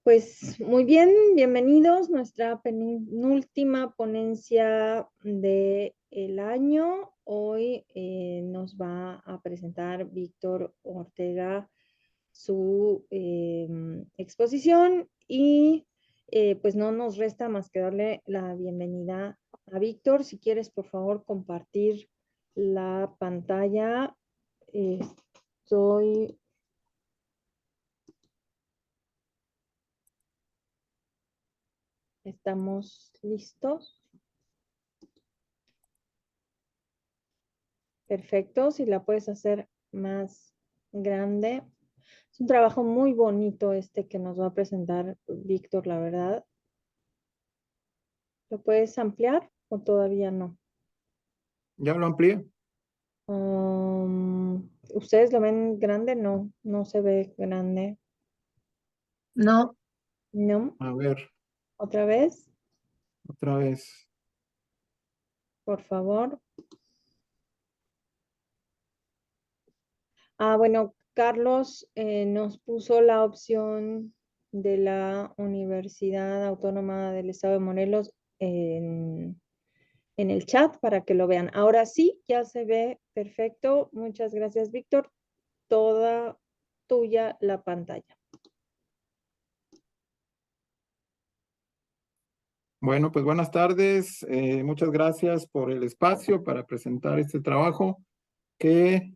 Pues muy bien, bienvenidos. Nuestra penúltima ponencia del año. Hoy nos va a presentar Víctor Ortega su exposición y pues no nos resta más que darle la bienvenida a Víctor. Si quieres, por favor, compartir la pantalla. Estoy ¿Estamos listos? Perfecto, si la puedes hacer más grande. Es un trabajo muy bonito este que nos va a presentar Víctor, la verdad. ¿Lo puedes ampliar o todavía no? ¿Ya lo amplié? ¿Ustedes lo ven grande? No, no se ve grande. No, No, A ver, otra vez, otra vez. por favor. Bueno, Carlos nos puso la opción de la Universidad Autónoma del Estado de Morelos en el chat para que lo vean. Ahora sí, ya se ve perfecto. Muchas gracias, Víctor. Toda tuya la pantalla. Bueno, pues buenas tardes. Muchas gracias por el espacio para presentar este trabajo que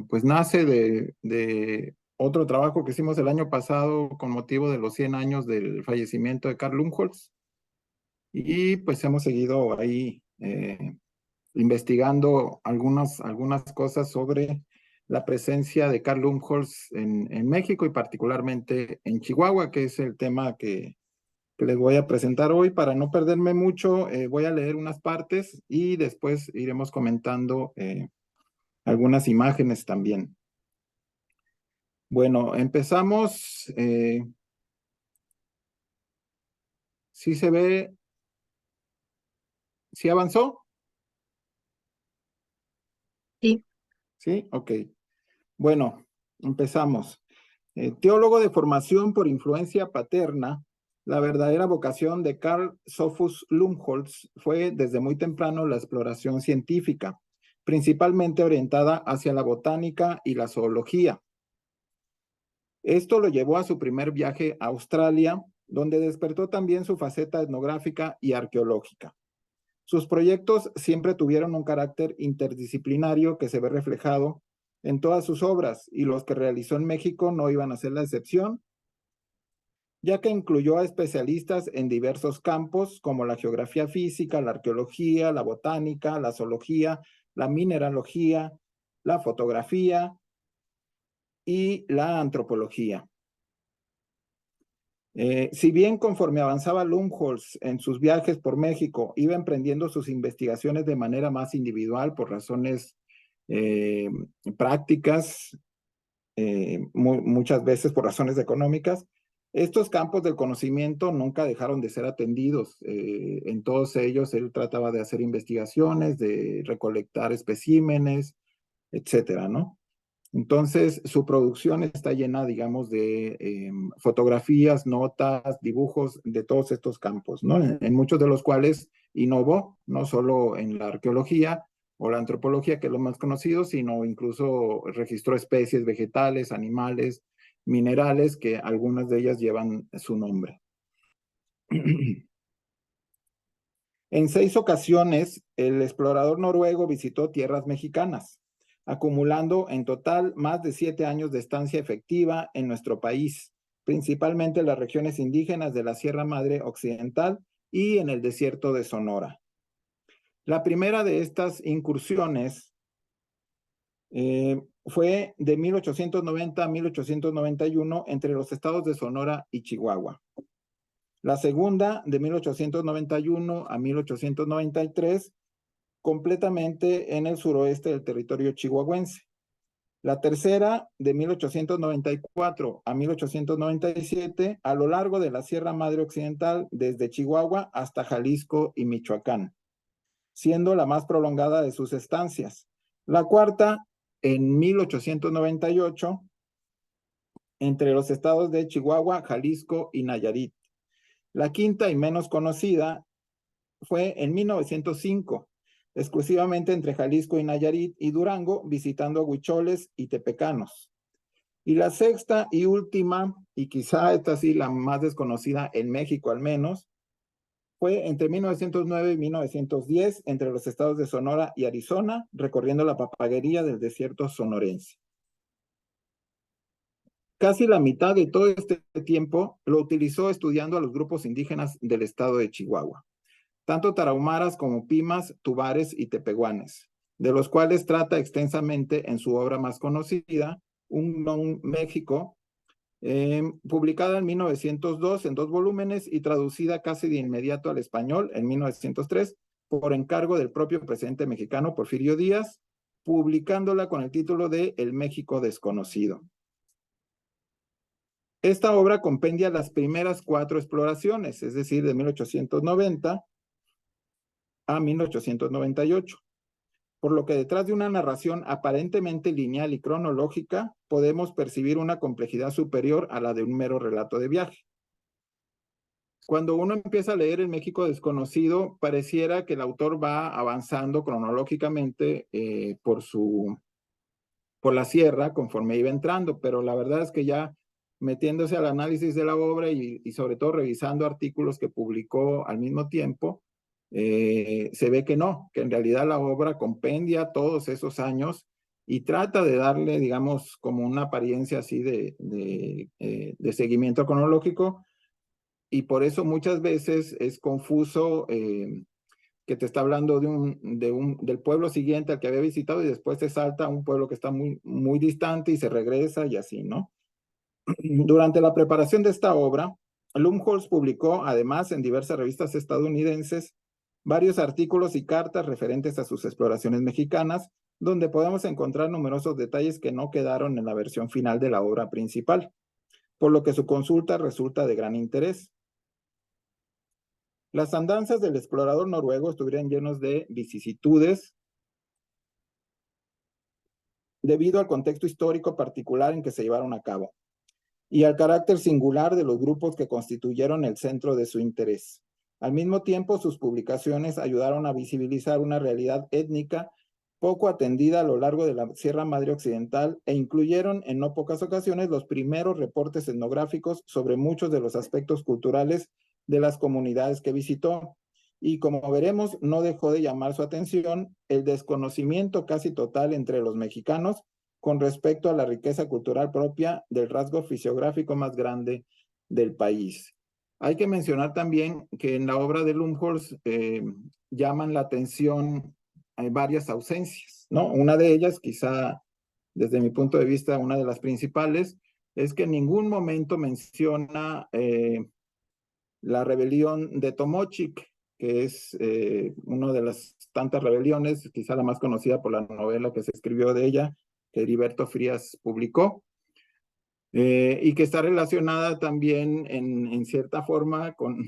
pues nace de otro trabajo que hicimos el año pasado con motivo de los 100 años del fallecimiento de Carl Lumholtz. Y pues hemos seguido ahí investigando algunas cosas sobre la presencia de Carl Lumholtz en México y particularmente en Chihuahua, que es el tema que les voy a presentar hoy. Para no perderme mucho, voy a leer unas partes y después iremos comentando algunas imágenes también. Bueno, empezamos. ¿Sí se ve? ¿Sí avanzó? sí, Sí, ok. Bueno, empezamos. Teólogo de formación por influencia paterna, la verdadera vocación de Carl Sophus Lumholtz fue desde muy temprano la exploración científica, principalmente orientada hacia la botánica y la zoología. Esto lo llevó a su primer viaje a Australia, donde despertó también su faceta etnográfica y arqueológica. Sus proyectos siempre tuvieron un carácter interdisciplinario que se ve reflejado en todas sus obras, y los que realizó en México no iban a ser la excepción, ya que incluyó a especialistas en diversos campos como la geografía física, la arqueología, la botánica, la zoología, la mineralogía, la fotografía y la antropología. Si bien conforme avanzaba Lumholtz en sus viajes por México, iba emprendiendo sus investigaciones de manera más individual por razones prácticas, muchas veces por razones económicas, estos campos del conocimiento nunca dejaron de ser atendidos. En todos ellos él trataba de hacer investigaciones, de recolectar especímenes, etcétera, ¿no? Entonces, su producción está llena, digamos, de fotografías, notas, dibujos de todos estos campos, ¿no? En muchos de los cuales innovó, no solo en la arqueología o la antropología, que es lo más conocido, sino incluso registró especies vegetales, animales, minerales, que algunas de ellas llevan su nombre. En 6 ocasiones, el explorador noruego visitó tierras mexicanas, acumulando en total más de 7 años de estancia efectiva en nuestro país, principalmente en las regiones indígenas de la Sierra Madre Occidental y en el desierto de Sonora. La primera de estas incursiones fue de 1890 a 1891 entre los estados de Sonora y Chihuahua. La segunda, de 1891 a 1893, completamente en el suroeste del territorio chihuahuense. La tercera, de 1894 a 1897, a lo largo de la Sierra Madre Occidental, desde Chihuahua hasta Jalisco y Michoacán, siendo la más prolongada de sus estancias. La cuarta, en 1898, entre los estados de Chihuahua, Jalisco y Nayarit. La quinta y menos conocida fue en 1905, exclusivamente entre Jalisco y Nayarit y Durango, visitando a huicholes y tepecanos. Y la sexta y última, y quizá esta sí la más desconocida en México al menos, fue entre 1909 y 1910 entre los estados de Sonora y Arizona, recorriendo la papaguería del desierto sonorense. Casi la mitad de todo este tiempo lo utilizó estudiando a los grupos indígenas del estado de Chihuahua, tanto tarahumaras como pimas, tubares y tepehuanes, de los cuales trata extensamente en su obra más conocida, Un Non México, publicada en 1902 en 2 volúmenes y traducida casi de inmediato al español en 1903 por encargo del propio presidente mexicano Porfirio Díaz, publicándola con el título de El México Desconocido. Esta obra compendia las primeras 4 exploraciones, es decir, de 1890 a 1898. Por lo que detrás de una narración aparentemente lineal y cronológica, podemos percibir una complejidad superior a la de un mero relato de viaje. Cuando uno empieza a leer El México Desconocido, pareciera que el autor va avanzando cronológicamente por la sierra conforme iba entrando, pero la verdad es que ya metiéndose al análisis de la obra y sobre todo revisando artículos que publicó al mismo tiempo, se ve que no, que en realidad la obra compendia todos esos años y trata de darle, digamos, como una apariencia así de seguimiento cronológico, y por eso muchas veces es confuso que te está hablando del pueblo siguiente al que había visitado y después te salta a un pueblo que está muy, muy distante y se regresa y así, ¿no? Durante la preparación de esta obra, Lumholtz publicó, además, en diversas revistas estadounidenses, varios artículos y cartas referentes a sus exploraciones mexicanas, donde podemos encontrar numerosos detalles que no quedaron en la versión final de la obra principal, por lo que su consulta resulta de gran interés. Las andanzas del explorador noruego estuvieron llenos de vicisitudes debido al contexto histórico particular en que se llevaron a cabo y al carácter singular de los grupos que constituyeron el centro de su interés. Al mismo tiempo, sus publicaciones ayudaron a visibilizar una realidad étnica poco atendida a lo largo de la Sierra Madre Occidental e incluyeron en no pocas ocasiones los primeros reportes etnográficos sobre muchos de los aspectos culturales de las comunidades que visitó. Y como veremos, no dejó de llamar su atención el desconocimiento casi total entre los mexicanos con respecto a la riqueza cultural propia del rasgo fisiográfico más grande del país. Hay que mencionar también que en la obra de Lumholtz llaman la atención varias ausencias, ¿no? Una de ellas, quizá desde mi punto de vista, una de las principales, es que en ningún momento menciona la rebelión de Tomochic, que es una de las tantas rebeliones, quizá la más conocida por la novela que se escribió de ella, que Heriberto Frías publicó, y que está relacionada también en cierta forma con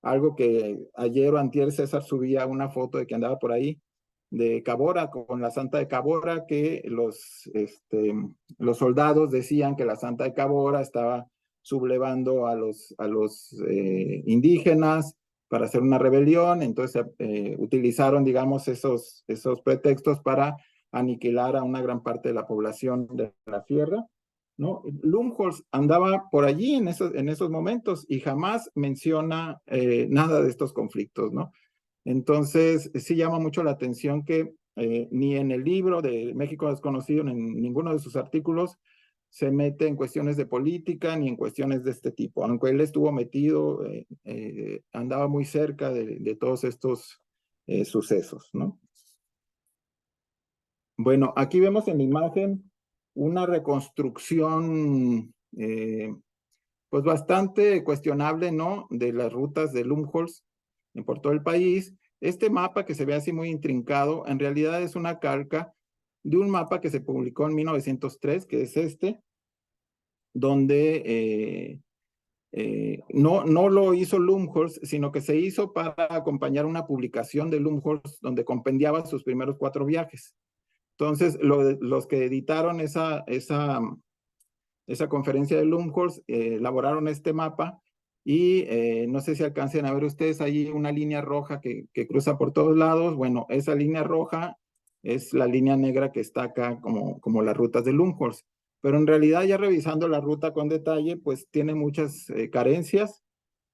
algo que ayer o antier César subía una foto de que andaba por ahí, de Cabora, con la Santa de Cabora, que los soldados decían que la Santa de Cabora estaba sublevando a los indígenas para hacer una rebelión, entonces utilizaron, digamos, esos pretextos para aniquilar a una gran parte de la población de la sierra, ¿no? Lumholtz andaba por allí en esos momentos y jamás menciona nada de estos conflictos, ¿no? Entonces, sí llama mucho la atención que ni en el libro de México Desconocido, ni en ninguno de sus artículos, se mete en cuestiones de política ni en cuestiones de este tipo, aunque él estuvo metido, andaba muy cerca de todos estos sucesos, ¿no? Bueno, aquí vemos en la imagen una reconstrucción pues bastante cuestionable, ¿no? De las rutas de Lumholtz por todo el país. Este mapa que se ve así muy intrincado, en realidad es una calca de un mapa que se publicó en 1903, que es este, donde no lo hizo Lumholtz, sino que se hizo para acompañar una publicación de Lumholtz donde compendiaba sus primeros 4 viajes. Entonces, los que editaron esa esa conferencia de Lumholtz, elaboraron este mapa y no sé si alcancen a ver ustedes ahí una línea roja que cruza por todos lados. Bueno, esa línea roja es la línea negra que está acá como las rutas de Lumholtz. Pero en realidad ya revisando la ruta con detalle, pues tiene muchas carencias,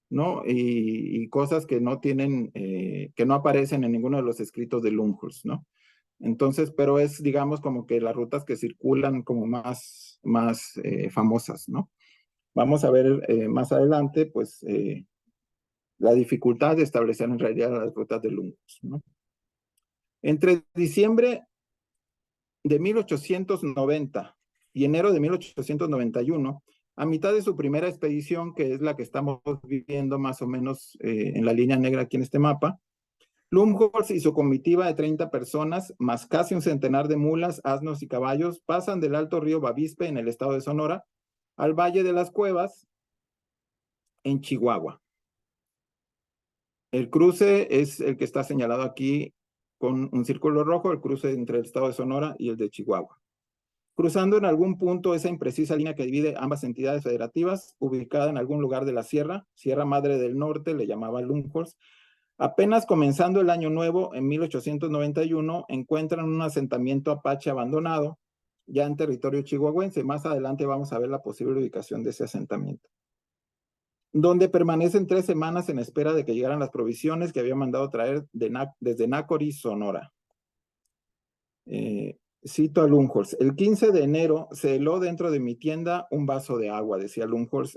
¿no? Y cosas que no tienen, que no aparecen en ninguno de los escritos de Lumholtz, ¿no? Entonces, pero es, digamos, como que las rutas que circulan como más famosas, ¿no? Vamos a ver más adelante, pues, la dificultad de establecer en realidad las rutas de Lumholtz, ¿no? Entre diciembre de 1890 y enero de 1891, a mitad de su primera expedición, que es la que estamos viviendo más o menos en la línea negra aquí en este mapa, Lumholtz y su comitiva de 30 personas, más casi un centenar de mulas, asnos y caballos, pasan del alto río Bavispe, en el estado de Sonora, al Valle de las Cuevas, en Chihuahua. El cruce es el que está señalado aquí con un círculo rojo, el cruce entre el estado de Sonora y el de Chihuahua. Cruzando en algún punto esa imprecisa línea que divide ambas entidades federativas, ubicada en algún lugar de la Sierra Madre del Norte, le llamaba Lumholtz. Apenas comenzando el año nuevo, en 1891, encuentran un asentamiento apache abandonado, ya en territorio chihuahuense. Más adelante vamos a ver la posible ubicación de ese asentamiento, donde permanecen 3 semanas en espera de que llegaran las provisiones que había mandado traer desde Nácori, Sonora. Cito a Lumholtz: el 15 de enero se heló dentro de mi tienda un vaso de agua, decía Lumholtz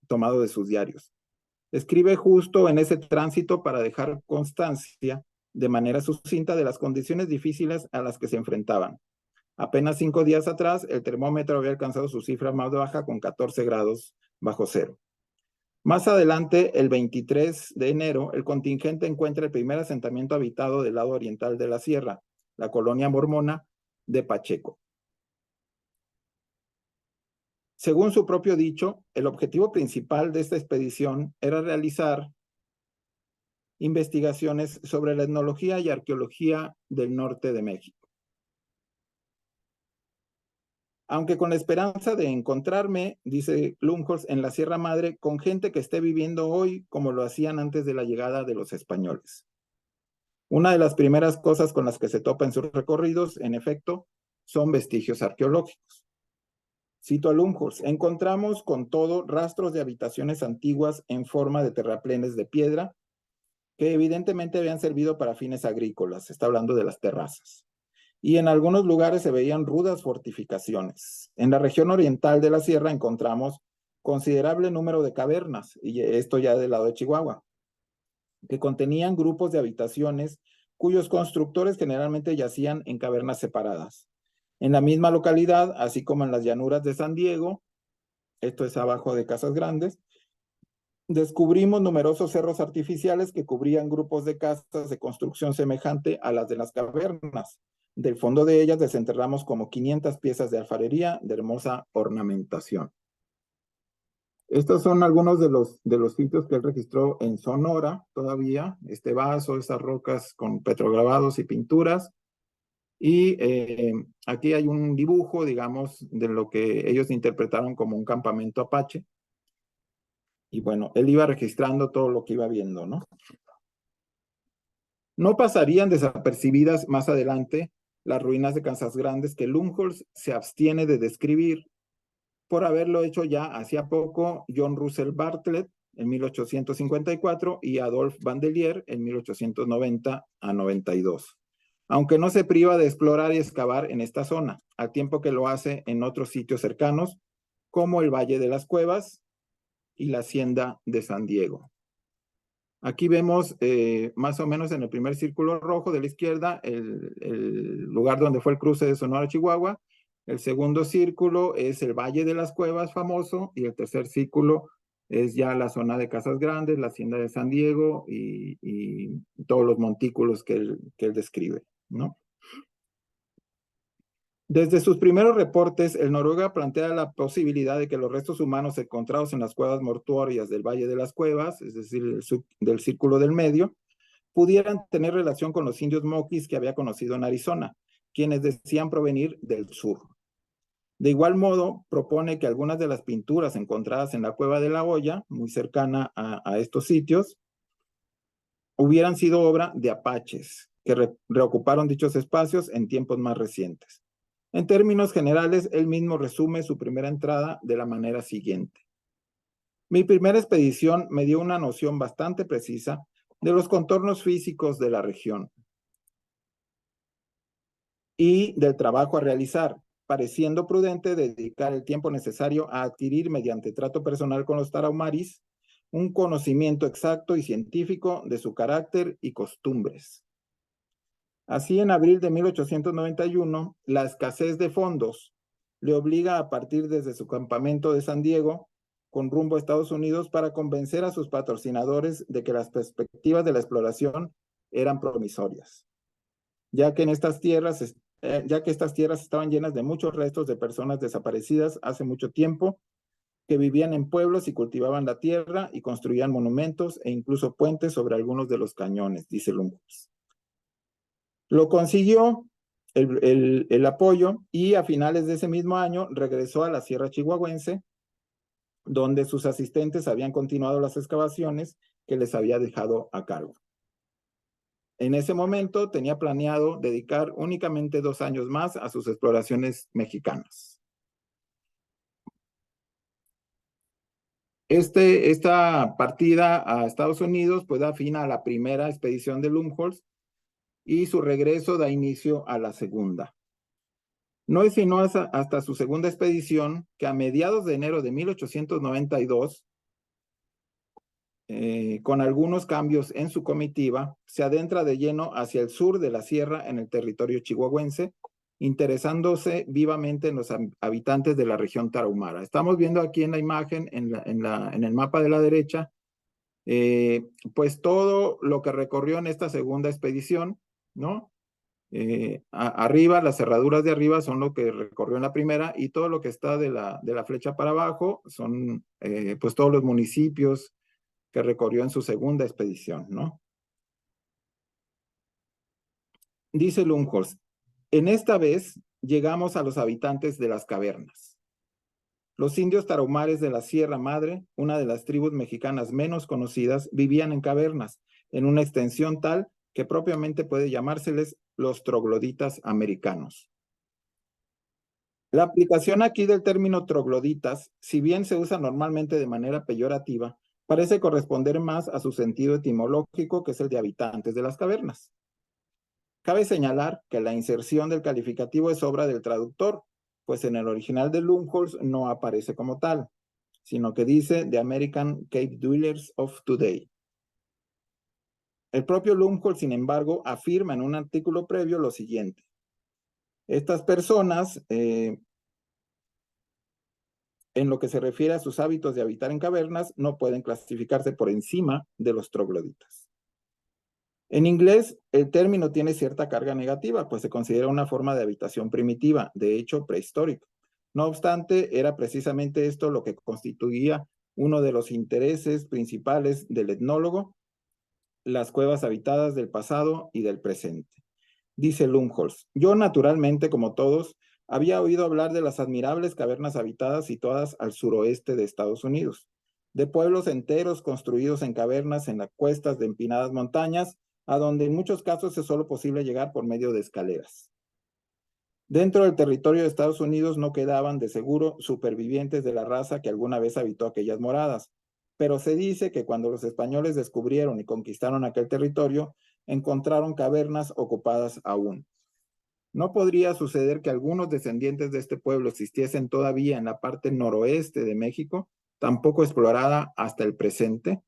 tomado de sus diarios. Escribe justo en ese tránsito para dejar constancia de manera sucinta de las condiciones difíciles a las que se enfrentaban. Apenas 5 días atrás, el termómetro había alcanzado su cifra más baja con 14 grados bajo cero. Más adelante, el 23 de enero, el contingente encuentra el primer asentamiento habitado del lado oriental de la sierra, la colonia mormona de Pacheco. Según su propio dicho, el objetivo principal de esta expedición era realizar investigaciones sobre la etnología y arqueología del norte de México. Aunque con la esperanza de encontrarme, dice Lumholtz, en la Sierra Madre, con gente que esté viviendo hoy como lo hacían antes de la llegada de los españoles. Una de las primeras cosas con las que se topa en sus recorridos, en efecto, son vestigios arqueológicos. Cito a Lumholtz: encontramos con todo rastros de habitaciones antiguas en forma de terraplenes de piedra que evidentemente habían servido para fines agrícolas. Está hablando de las terrazas. Y en algunos lugares se veían rudas fortificaciones. En la región oriental de la sierra encontramos considerable número de cavernas, y esto ya del lado de Chihuahua, que contenían grupos de habitaciones cuyos constructores generalmente yacían en cavernas separadas. En la misma localidad, así como en las llanuras de San Diego, esto es abajo de Casas Grandes, descubrimos numerosos cerros artificiales que cubrían grupos de casas de construcción semejante a las de las cavernas. Del fondo de ellas desenterramos como 500 piezas de alfarería de hermosa ornamentación. Estos son algunos de los sitios que él registró en Sonora todavía, este vaso, estas rocas con petrograbados y pinturas. Y aquí hay un dibujo, digamos, de lo que ellos interpretaron como un campamento apache. Y bueno, él iba registrando todo lo que iba viendo, ¿no? No pasarían desapercibidas más adelante las ruinas de Casas Grandes que Lumholtz se abstiene de describir por haberlo hecho ya hacía poco John Russell Bartlett en 1854 y Adolphe Bandelier en 1890 a 92. Aunque no se priva de explorar y excavar en esta zona, al tiempo que lo hace en otros sitios cercanos, como el Valle de las Cuevas y la Hacienda de San Diego. Aquí vemos más o menos en el primer círculo rojo de la izquierda el lugar donde fue el cruce de Sonora a Chihuahua. El segundo círculo es el Valle de las Cuevas famoso y el tercer círculo es ya la zona de Casas Grandes, la Hacienda de San Diego y todos los montículos que él describe, ¿no? Desde sus primeros reportes, el Noruega plantea la posibilidad de que los restos humanos encontrados en las cuevas mortuorias del Valle de las Cuevas, es decir, del Círculo del Medio, pudieran tener relación con los indios moquis que había conocido en Arizona, quienes decían provenir del sur. De igual modo, propone que algunas de las pinturas encontradas en la Cueva de la Hoya, muy cercana a estos sitios, hubieran sido obra de apaches, que reocuparon dichos espacios en tiempos más recientes. En términos generales, él mismo resume su primera entrada de la manera siguiente. Mi primera expedición me dio una noción bastante precisa de los contornos físicos de la región y del trabajo a realizar, pareciendo prudente dedicar el tiempo necesario a adquirir mediante trato personal con los tarahumaris un conocimiento exacto y científico de su carácter y costumbres. Así, en abril de 1891, la escasez de fondos le obliga a partir desde su campamento de San Diego con rumbo a Estados Unidos para convencer a sus patrocinadores de que las perspectivas de la exploración eran promisorias, ya que estas tierras estaban llenas de muchos restos de personas desaparecidas hace mucho tiempo, que vivían en pueblos y cultivaban la tierra y construían monumentos e incluso puentes sobre algunos de los cañones, dice Lumholtz. Lo consiguió el apoyo y a finales de ese mismo año regresó a la Sierra Chihuahuense, donde sus asistentes habían continuado las excavaciones que les había dejado a cargo. En ese momento tenía planeado dedicar únicamente 2 años más a sus exploraciones mexicanas. Esta partida a Estados Unidos pues da fin a la primera expedición de Lumholtz y su regreso da inicio a la segunda. No es sino hasta su segunda expedición que a mediados de enero de 1892, con algunos cambios en su comitiva, se adentra de lleno hacia el sur de la sierra en el territorio chihuahuense, interesándose vivamente en los habitantes de la región tarahumara. Estamos viendo aquí en la imagen, en el mapa de la derecha, pues todo lo que recorrió en esta segunda expedición, ¿no? Arriba, las cerraduras de arriba son lo que recorrió en la primera, y todo lo que está de la flecha para abajo son pues todos los municipios que recorrió en su segunda expedición, ¿no? Dice Lumholtz, en esta vez llegamos a los habitantes de las cavernas. Los indios tarahumares de la Sierra Madre, una de las tribus mexicanas menos conocidas, vivían en cavernas, en una extensión tal que propiamente puede llamárseles los trogloditas americanos. La aplicación aquí del término trogloditas, si bien se usa normalmente de manera peyorativa, parece corresponder más a su sentido etimológico, que es el de habitantes de las cavernas. Cabe señalar que la inserción del calificativo es obra del traductor, pues en el original de Lumholtz no aparece como tal, sino que dice The American Cave Dwellers of Today. El propio Lumholtz, sin embargo, afirma en un artículo previo lo siguiente. Estas personas, en lo que se refiere a sus hábitos de habitar en cavernas, no pueden clasificarse por encima de los trogloditas. En inglés, el término tiene cierta carga negativa, pues se considera una forma de habitación primitiva, de hecho prehistórica. No obstante, era precisamente esto lo que constituía uno de los intereses principales del etnólogo, las cuevas habitadas del pasado y del presente. Dice Lumholtz, yo naturalmente, como todos, había oído hablar de las admirables cavernas habitadas situadas al suroeste de Estados Unidos, de pueblos enteros construidos en cavernas en las cuestas de empinadas montañas, a donde en muchos casos es solo posible llegar por medio de escaleras. Dentro del territorio de Estados Unidos no quedaban, de seguro, supervivientes de la raza que alguna vez habitó aquellas moradas, pero se dice que cuando los españoles descubrieron y conquistaron aquel territorio, encontraron cavernas ocupadas aún. ¿No podría suceder que algunos descendientes de este pueblo existiesen todavía en la parte noroeste de México, tampoco explorada hasta el presente?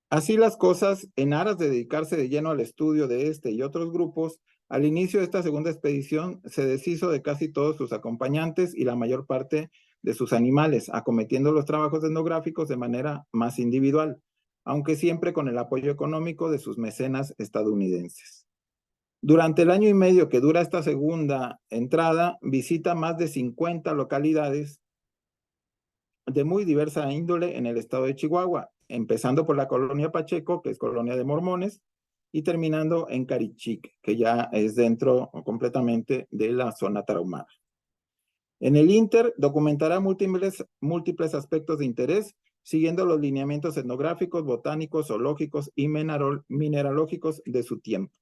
Así las cosas, en aras de dedicarse de lleno al estudio de este y otros grupos, al inicio de esta segunda expedición se deshizo de casi todos sus acompañantes y la mayor parte de sus animales, acometiendo los trabajos etnográficos de manera más individual, aunque siempre con el apoyo económico de sus mecenas estadounidenses. Durante el año y medio que dura esta segunda entrada, visita más de 50 localidades de muy diversa índole en el estado de Chihuahua, empezando por la colonia Pacheco, que es colonia de mormones, y terminando en Carichique, que ya es dentro completamente de la zona tarahumara. En el Inter documentará múltiples aspectos de interés, siguiendo los lineamientos etnográficos, botánicos, zoológicos y mineralógicos de su tiempo.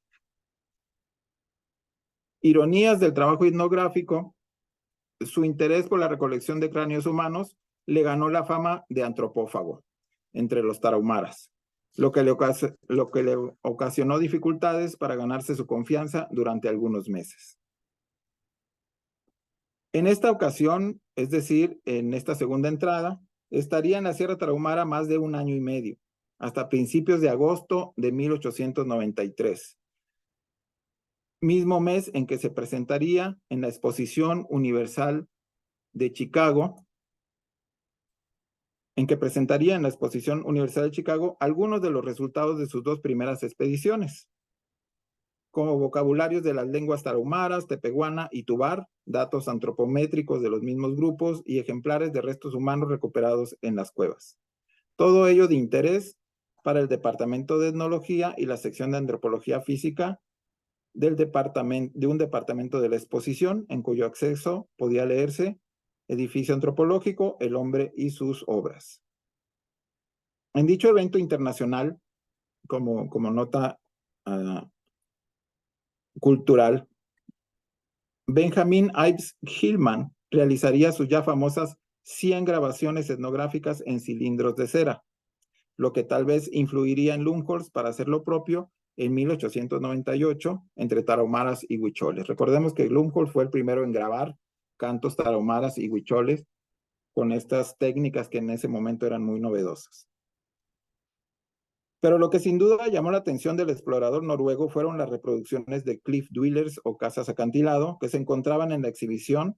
Ironías del trabajo etnográfico, su interés por la recolección de cráneos humanos le ganó la fama de antropófago entre los tarahumaras, lo que le ocasionó dificultades para ganarse su confianza durante algunos meses. En esta ocasión, es decir, en esta segunda entrada, estaría en la Sierra Tarahumara más de 1 año y medio, hasta principios de agosto de 1893. Mismo mes en que se presentaría en la Exposición Universal de Chicago, algunos de los resultados de sus 2 primeras expediciones, como vocabularios de las lenguas tarahumaras, tepehuana y tubar, datos antropométricos de los mismos grupos y ejemplares de restos humanos recuperados en las cuevas. Todo ello de interés para el Departamento de Etnología y la sección de Antropología Física de un departamento de la exposición, en cuyo acceso podía leerse Edificio Antropológico, el hombre y sus obras. En dicho evento internacional, como nota cultural, Benjamin Ives Hillman realizaría sus ya famosas 100 grabaciones etnográficas en cilindros de cera, lo que tal vez influiría en Lumholtz para hacer lo propio en 1898 entre tarahumaras y huicholes. Recordemos que Lumholtz fue el primero en grabar cantos tarahumaras y huicholes con estas técnicas que en ese momento eran muy novedosas. Pero lo que sin duda llamó la atención del explorador noruego fueron las reproducciones de cliff dwellers o casas acantilado que se encontraban en la exhibición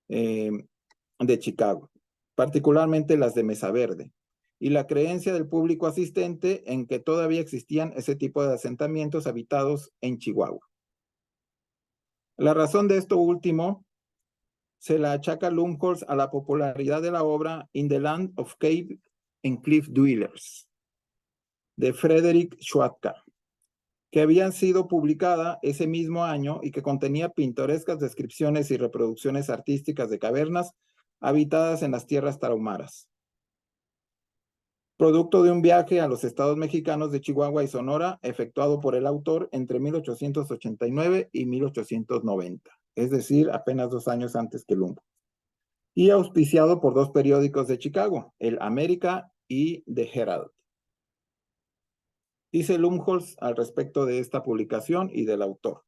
de Chicago, particularmente las de Mesa Verde, y la creencia del público asistente en que todavía existían ese tipo de asentamientos habitados en Chihuahua. La razón de esto último se la achaca Lumholtz a la popularidad de la obra In the Land of Cave and Cliff Dwellers, de Frederick Schwatka, que había sido publicada ese mismo año y que contenía pintorescas descripciones y reproducciones artísticas de cavernas habitadas en las tierras tarahumaras, producto de un viaje a los estados mexicanos de Chihuahua y Sonora efectuado por el autor entre 1889 y 1890, es decir, apenas 2 años antes que Lumholtz, y auspiciado por 2 periódicos de Chicago, el América y The Herald. Dice Lumholtz al respecto de esta publicación y del autor: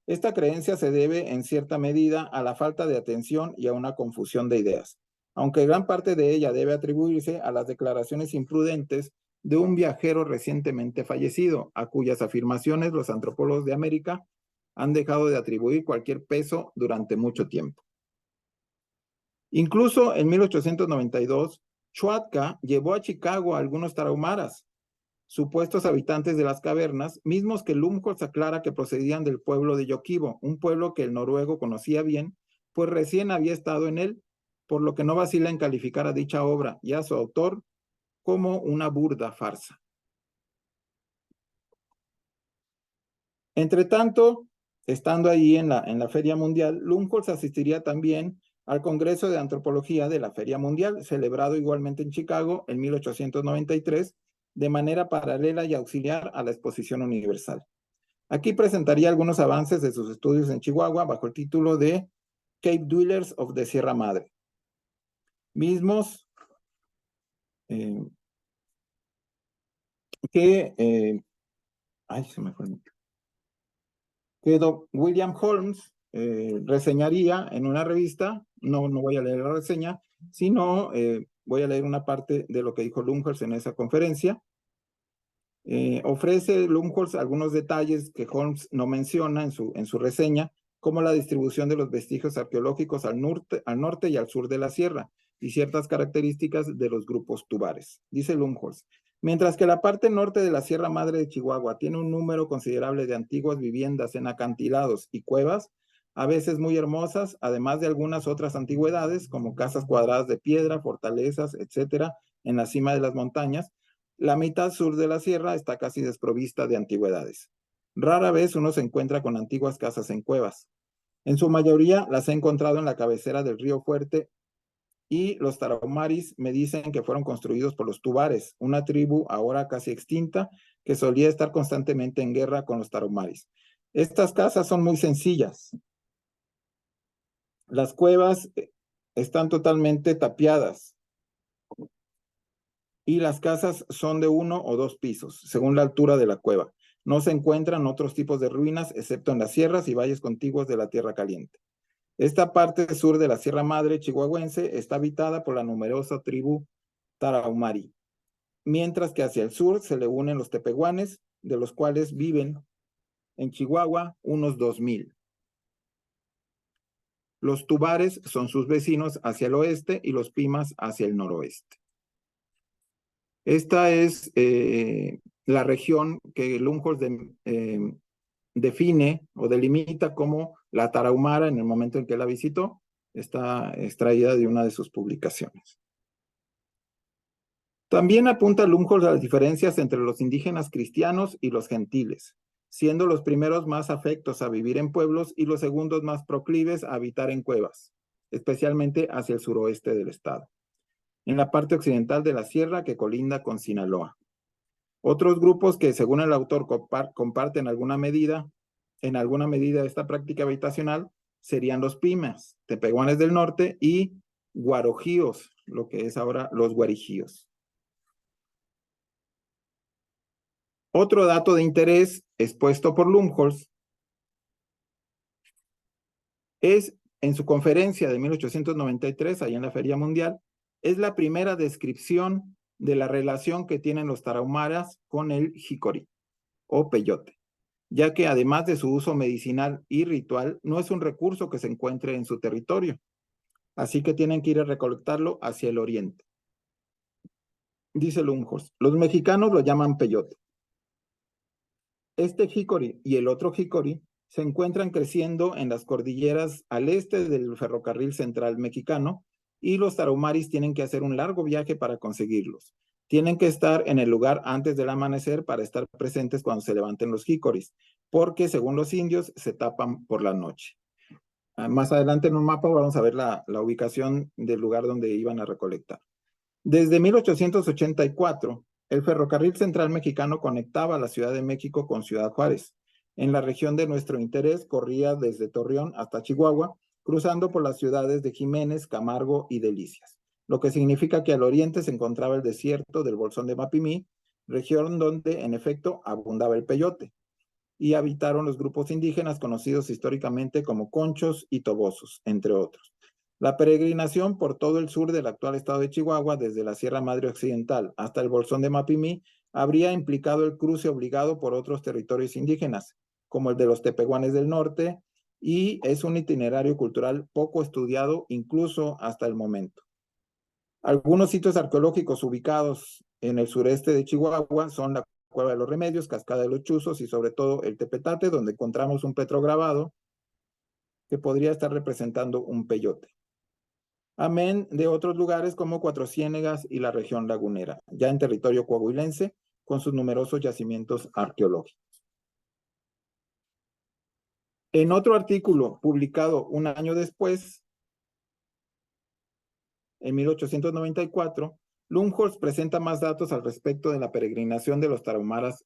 esta creencia se debe en cierta medida a la falta de atención y a una confusión de ideas, aunque gran parte de ella debe atribuirse a las declaraciones imprudentes de un viajero recientemente fallecido, a cuyas afirmaciones los antropólogos de América han dejado de atribuir cualquier peso durante mucho tiempo. Incluso en 1892, Schwatka llevó a Chicago a algunos tarahumaras, supuestos habitantes de las cavernas, mismos que Lumholtz aclara que procedían del pueblo de Yoquibo, un pueblo que el noruego conocía bien, pues recién había estado en él, por lo que no vacila en calificar a dicha obra y a su autor como una burda farsa. Entre tanto, estando ahí en la Feria Mundial, Lumholtz asistiría también al Congreso de Antropología de la Feria Mundial, celebrado igualmente en Chicago en 1893, de manera paralela y auxiliar a la Exposición Universal. Aquí presentaría algunos avances de sus estudios en Chihuahua bajo el título de Cave Dwellers of the Sierra Madre. Mismos que William Holmes reseñaría en una revista. No voy a leer la reseña, sino voy a leer una parte de lo que dijo Lumholtz en esa conferencia. Ofrece Lumholtz algunos detalles que Holmes no menciona en su reseña, como la distribución de los vestigios arqueológicos al norte y al sur de la sierra, y ciertas características de los grupos tubares. Dice Lumholtz: mientras que la parte norte de la Sierra Madre de Chihuahua tiene un número considerable de antiguas viviendas en acantilados y cuevas, a veces muy hermosas, además de algunas otras antigüedades, como casas cuadradas de piedra, fortalezas, etcétera, en la cima de las montañas, La mitad sur de la sierra está casi desprovista de antigüedades. Rara vez uno se encuentra con antiguas casas en cuevas. En su mayoría las he encontrado en la cabecera del río Fuerte, y los tarahumaris me dicen que fueron construidos por los tubares, una tribu ahora casi extinta que solía estar constantemente en guerra con los tarahumaris. Estas casas son muy sencillas. Las cuevas están totalmente tapiadas y las casas son de 1 o 2 pisos, según la altura de la cueva. No se encuentran otros tipos de ruinas, excepto en las sierras y valles contiguos de la Tierra Caliente. Esta parte sur de la Sierra Madre chihuahuense está habitada por la numerosa tribu tarahumari, mientras que hacia el sur se le unen los tepehuanes, de los cuales viven en Chihuahua unos 2000. Los tubares son sus vecinos hacia el oeste y los pimas hacia el noroeste. Esta es la región que Lumholtz define o delimita como la Tarahumara en el momento en que la visitó. Está extraída de una de sus publicaciones. También apunta Lumholtz a las diferencias entre los indígenas cristianos y los gentiles, siendo los primeros más afectos a vivir en pueblos y los segundos más proclives a habitar en cuevas, especialmente hacia el suroeste del estado, en la parte occidental de la sierra que colinda con Sinaloa. Otros grupos que, según el autor, comparten en alguna medida esta práctica habitacional serían los pimas, tepehuanes del norte y guarojíos, lo que es ahora los guarijíos. Otro dato de interés expuesto por Lumholtz es en su conferencia de 1893, allá en la Feria Mundial, es la primera descripción de la relación que tienen los tarahumaras con el jícori o peyote, ya que además de su uso medicinal y ritual, no es un recurso que se encuentre en su territorio, así que tienen que ir a recolectarlo hacia el oriente. Dice Lumholtz, los mexicanos lo llaman peyote. Este jícori y el otro jícori se encuentran creciendo en las cordilleras al este del ferrocarril central mexicano y los tarahumaris tienen que hacer un largo viaje para conseguirlos. Tienen que estar en el lugar antes del amanecer para estar presentes cuando se levanten los jícoris, porque según los indios se tapan por la noche. Más adelante en un mapa vamos a ver la ubicación del lugar donde iban a recolectar. Desde 1884, el ferrocarril central mexicano conectaba la Ciudad de México con Ciudad Juárez. En la región de nuestro interés corría desde Torreón hasta Chihuahua, cruzando por las ciudades de Jiménez, Camargo y Delicias, lo que significa que al oriente se encontraba el desierto del Bolsón de Mapimí, región donde en efecto abundaba el peyote, y habitaron los grupos indígenas conocidos históricamente como conchos y tobosos, entre otros. La peregrinación por todo el sur del actual estado de Chihuahua, desde la Sierra Madre Occidental hasta el Bolsón de Mapimí, habría implicado el cruce obligado por otros territorios indígenas, como el de los tepehuanes del norte, y es un itinerario cultural poco estudiado incluso hasta el momento. Algunos sitios arqueológicos ubicados en el sureste de Chihuahua son la Cueva de los Remedios, Cascada de los Chuzos y sobre todo el Tepetate, donde encontramos un petrograbado que podría estar representando un peyote. Amén de otros lugares como Cuatro Ciénegas y la región lagunera, ya en territorio coahuilense, con sus numerosos yacimientos arqueológicos. En otro artículo publicado un año después, en 1894, Lumholtz presenta más datos al respecto de la peregrinación de los tarahumaras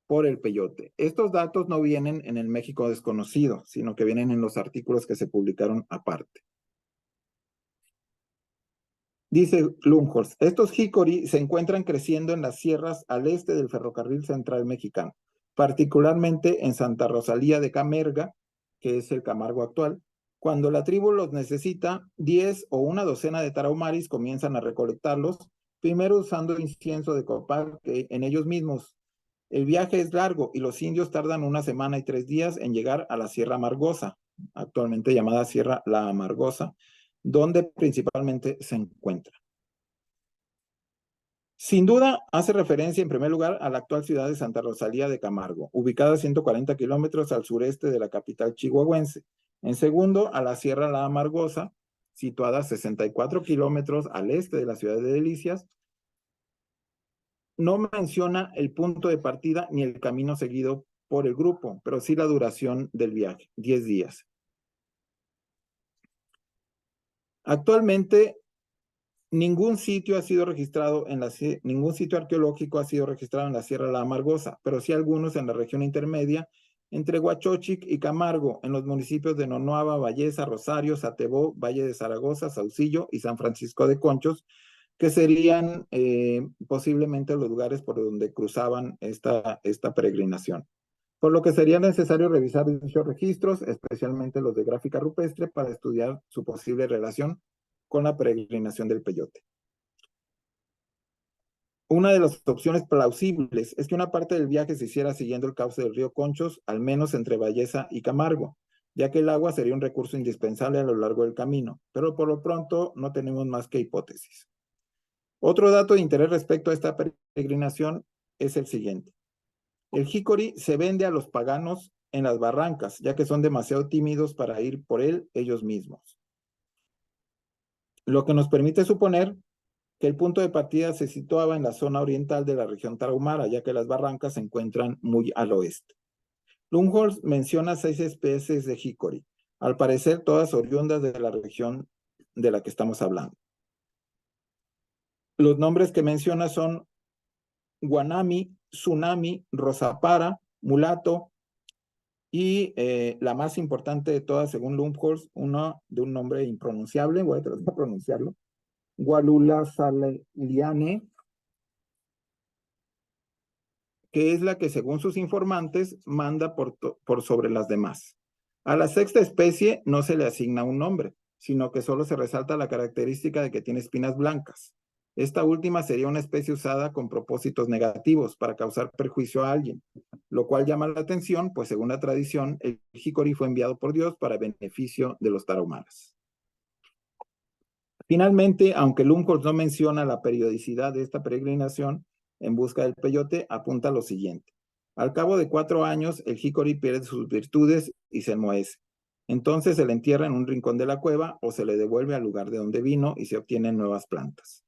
por el peyote. Estos datos no vienen en el México desconocido, sino que vienen en los artículos que se publicaron aparte. Dice Lumholtz, estos jícori se encuentran creciendo en las sierras al este del ferrocarril central mexicano, particularmente en Santa Rosalía de Camerga, que es el Camargo actual. Cuando la tribu los necesita, 10 o una docena de tarahumaris comienzan a recolectarlos, primero usando incienso de copal en ellos mismos. El viaje es largo y los indios tardan 1 semana y 3 días en llegar a la Sierra Amargosa, actualmente llamada Sierra La Amargosa, donde principalmente se encuentra. Sin duda, hace referencia en primer lugar a la actual ciudad de Santa Rosalía de Camargo, ubicada a 140 kilómetros al sureste de la capital chihuahuense. En segundo, a la Sierra La Amargosa, situada a 64 kilómetros al este de la ciudad de Delicias, no menciona el punto de partida ni el camino seguido por el grupo, pero sí la duración del viaje, 10 días. Actualmente, ningún sitio arqueológico ha sido registrado en la Sierra de la Amargosa, pero sí algunos en la región intermedia entre Huachochic y Camargo, en los municipios de Nonuava, Valleza, Rosario, Satebó, Valle de Zaragoza, Saucillo y San Francisco de Conchos, que serían posiblemente los lugares por donde cruzaban esta peregrinación. Por lo que sería necesario revisar dichos registros, especialmente los de gráfica rupestre, para estudiar su posible relación con la peregrinación del peyote. Una de las opciones plausibles es que una parte del viaje se hiciera siguiendo el cauce del río Conchos, al menos entre Valleza y Camargo, ya que el agua sería un recurso indispensable a lo largo del camino, pero por lo pronto no tenemos más que hipótesis. Otro dato de interés respecto a esta peregrinación es el siguiente. El jícori se vende a los paganos en las barrancas, ya que son demasiado tímidos para ir por él ellos mismos. Lo que nos permite suponer que el punto de partida se situaba en la zona oriental de la región tarahumara, ya que las barrancas se encuentran muy al oeste. Lumholtz menciona 6 especies de jícori, al parecer todas oriundas de la región de la que estamos hablando. Los nombres que menciona son guanami, tsunami, rosapara, mulato y la más importante de todas, según Lumholtz, una de un nombre impronunciable, voy a tratar de pronunciarlo, Gualulasaleliane, que es la que, según sus informantes, manda por sobre las demás. A la sexta especie no se le asigna un nombre, sino que solo se resalta la característica de que tiene espinas blancas. Esta última sería una especie usada con propósitos negativos para causar perjuicio a alguien, lo cual llama la atención, pues según la tradición, el jícori fue enviado por Dios para beneficio de los tarahumaras. Finalmente, aunque Lumholtz no menciona la periodicidad de esta peregrinación en busca del peyote, apunta lo siguiente. Al cabo de 4 años, el jícori pierde sus virtudes y se enmohece. Entonces se le entierra en un rincón de la cueva o se le devuelve al lugar de donde vino y se obtienen nuevas plantas.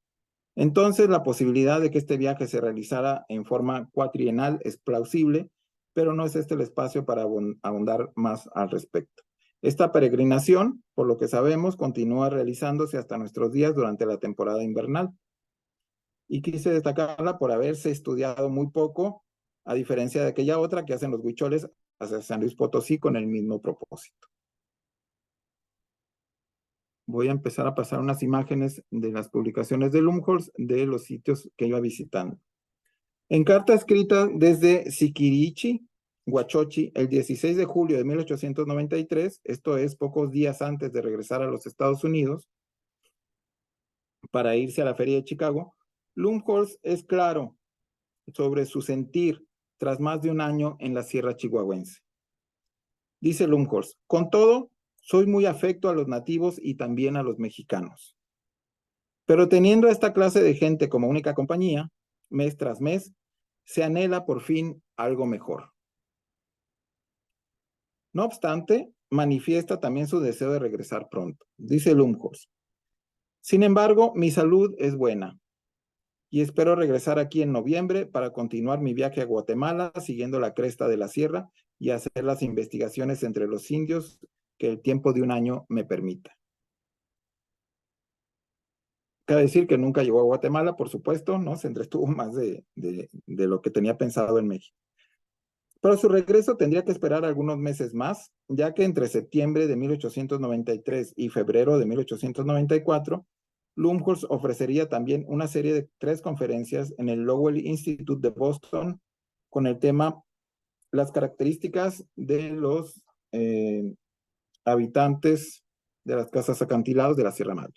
Entonces, la posibilidad de que este viaje se realizara en forma cuatrienal es plausible, pero no es este el espacio para ahondar más al respecto. Esta peregrinación, por lo que sabemos, continúa realizándose hasta nuestros días durante la temporada invernal. Y quise destacarla por haberse estudiado muy poco, a diferencia de aquella otra que hacen los huicholes hacia San Luis Potosí con el mismo propósito. Voy a empezar a pasar unas imágenes de las publicaciones de Lumholtz de los sitios que iba visitando. En carta escrita desde Siquirichi, Huachochi, el 16 de julio de 1893, esto es pocos días antes de regresar a los Estados Unidos para irse a la Feria de Chicago, Lumholtz es claro sobre su sentir tras más de un año en la Sierra Chihuahuense. Dice Lumholtz, con todo, soy muy afecto a los nativos y también a los mexicanos. Pero teniendo a esta clase de gente como única compañía, mes tras mes, se anhela por fin algo mejor. No obstante, manifiesta también su deseo de regresar pronto. Dice Lumholtz, sin embargo, mi salud es buena y espero regresar aquí en noviembre para continuar mi viaje a Guatemala siguiendo la cresta de la sierra y hacer las investigaciones entre los indios que el tiempo de un año me permita. Cabe decir que nunca llegó a Guatemala, por supuesto, ¿no? Se entretuvo más de lo que tenía pensado en México. Para su regreso tendría que esperar algunos meses más, ya que entre septiembre de 1893 y febrero de 1894, Lumholtz ofrecería también una serie de 3 conferencias en el Lowell Institute de Boston con el tema las características de los habitantes de las casas acantilados de la Sierra Madre.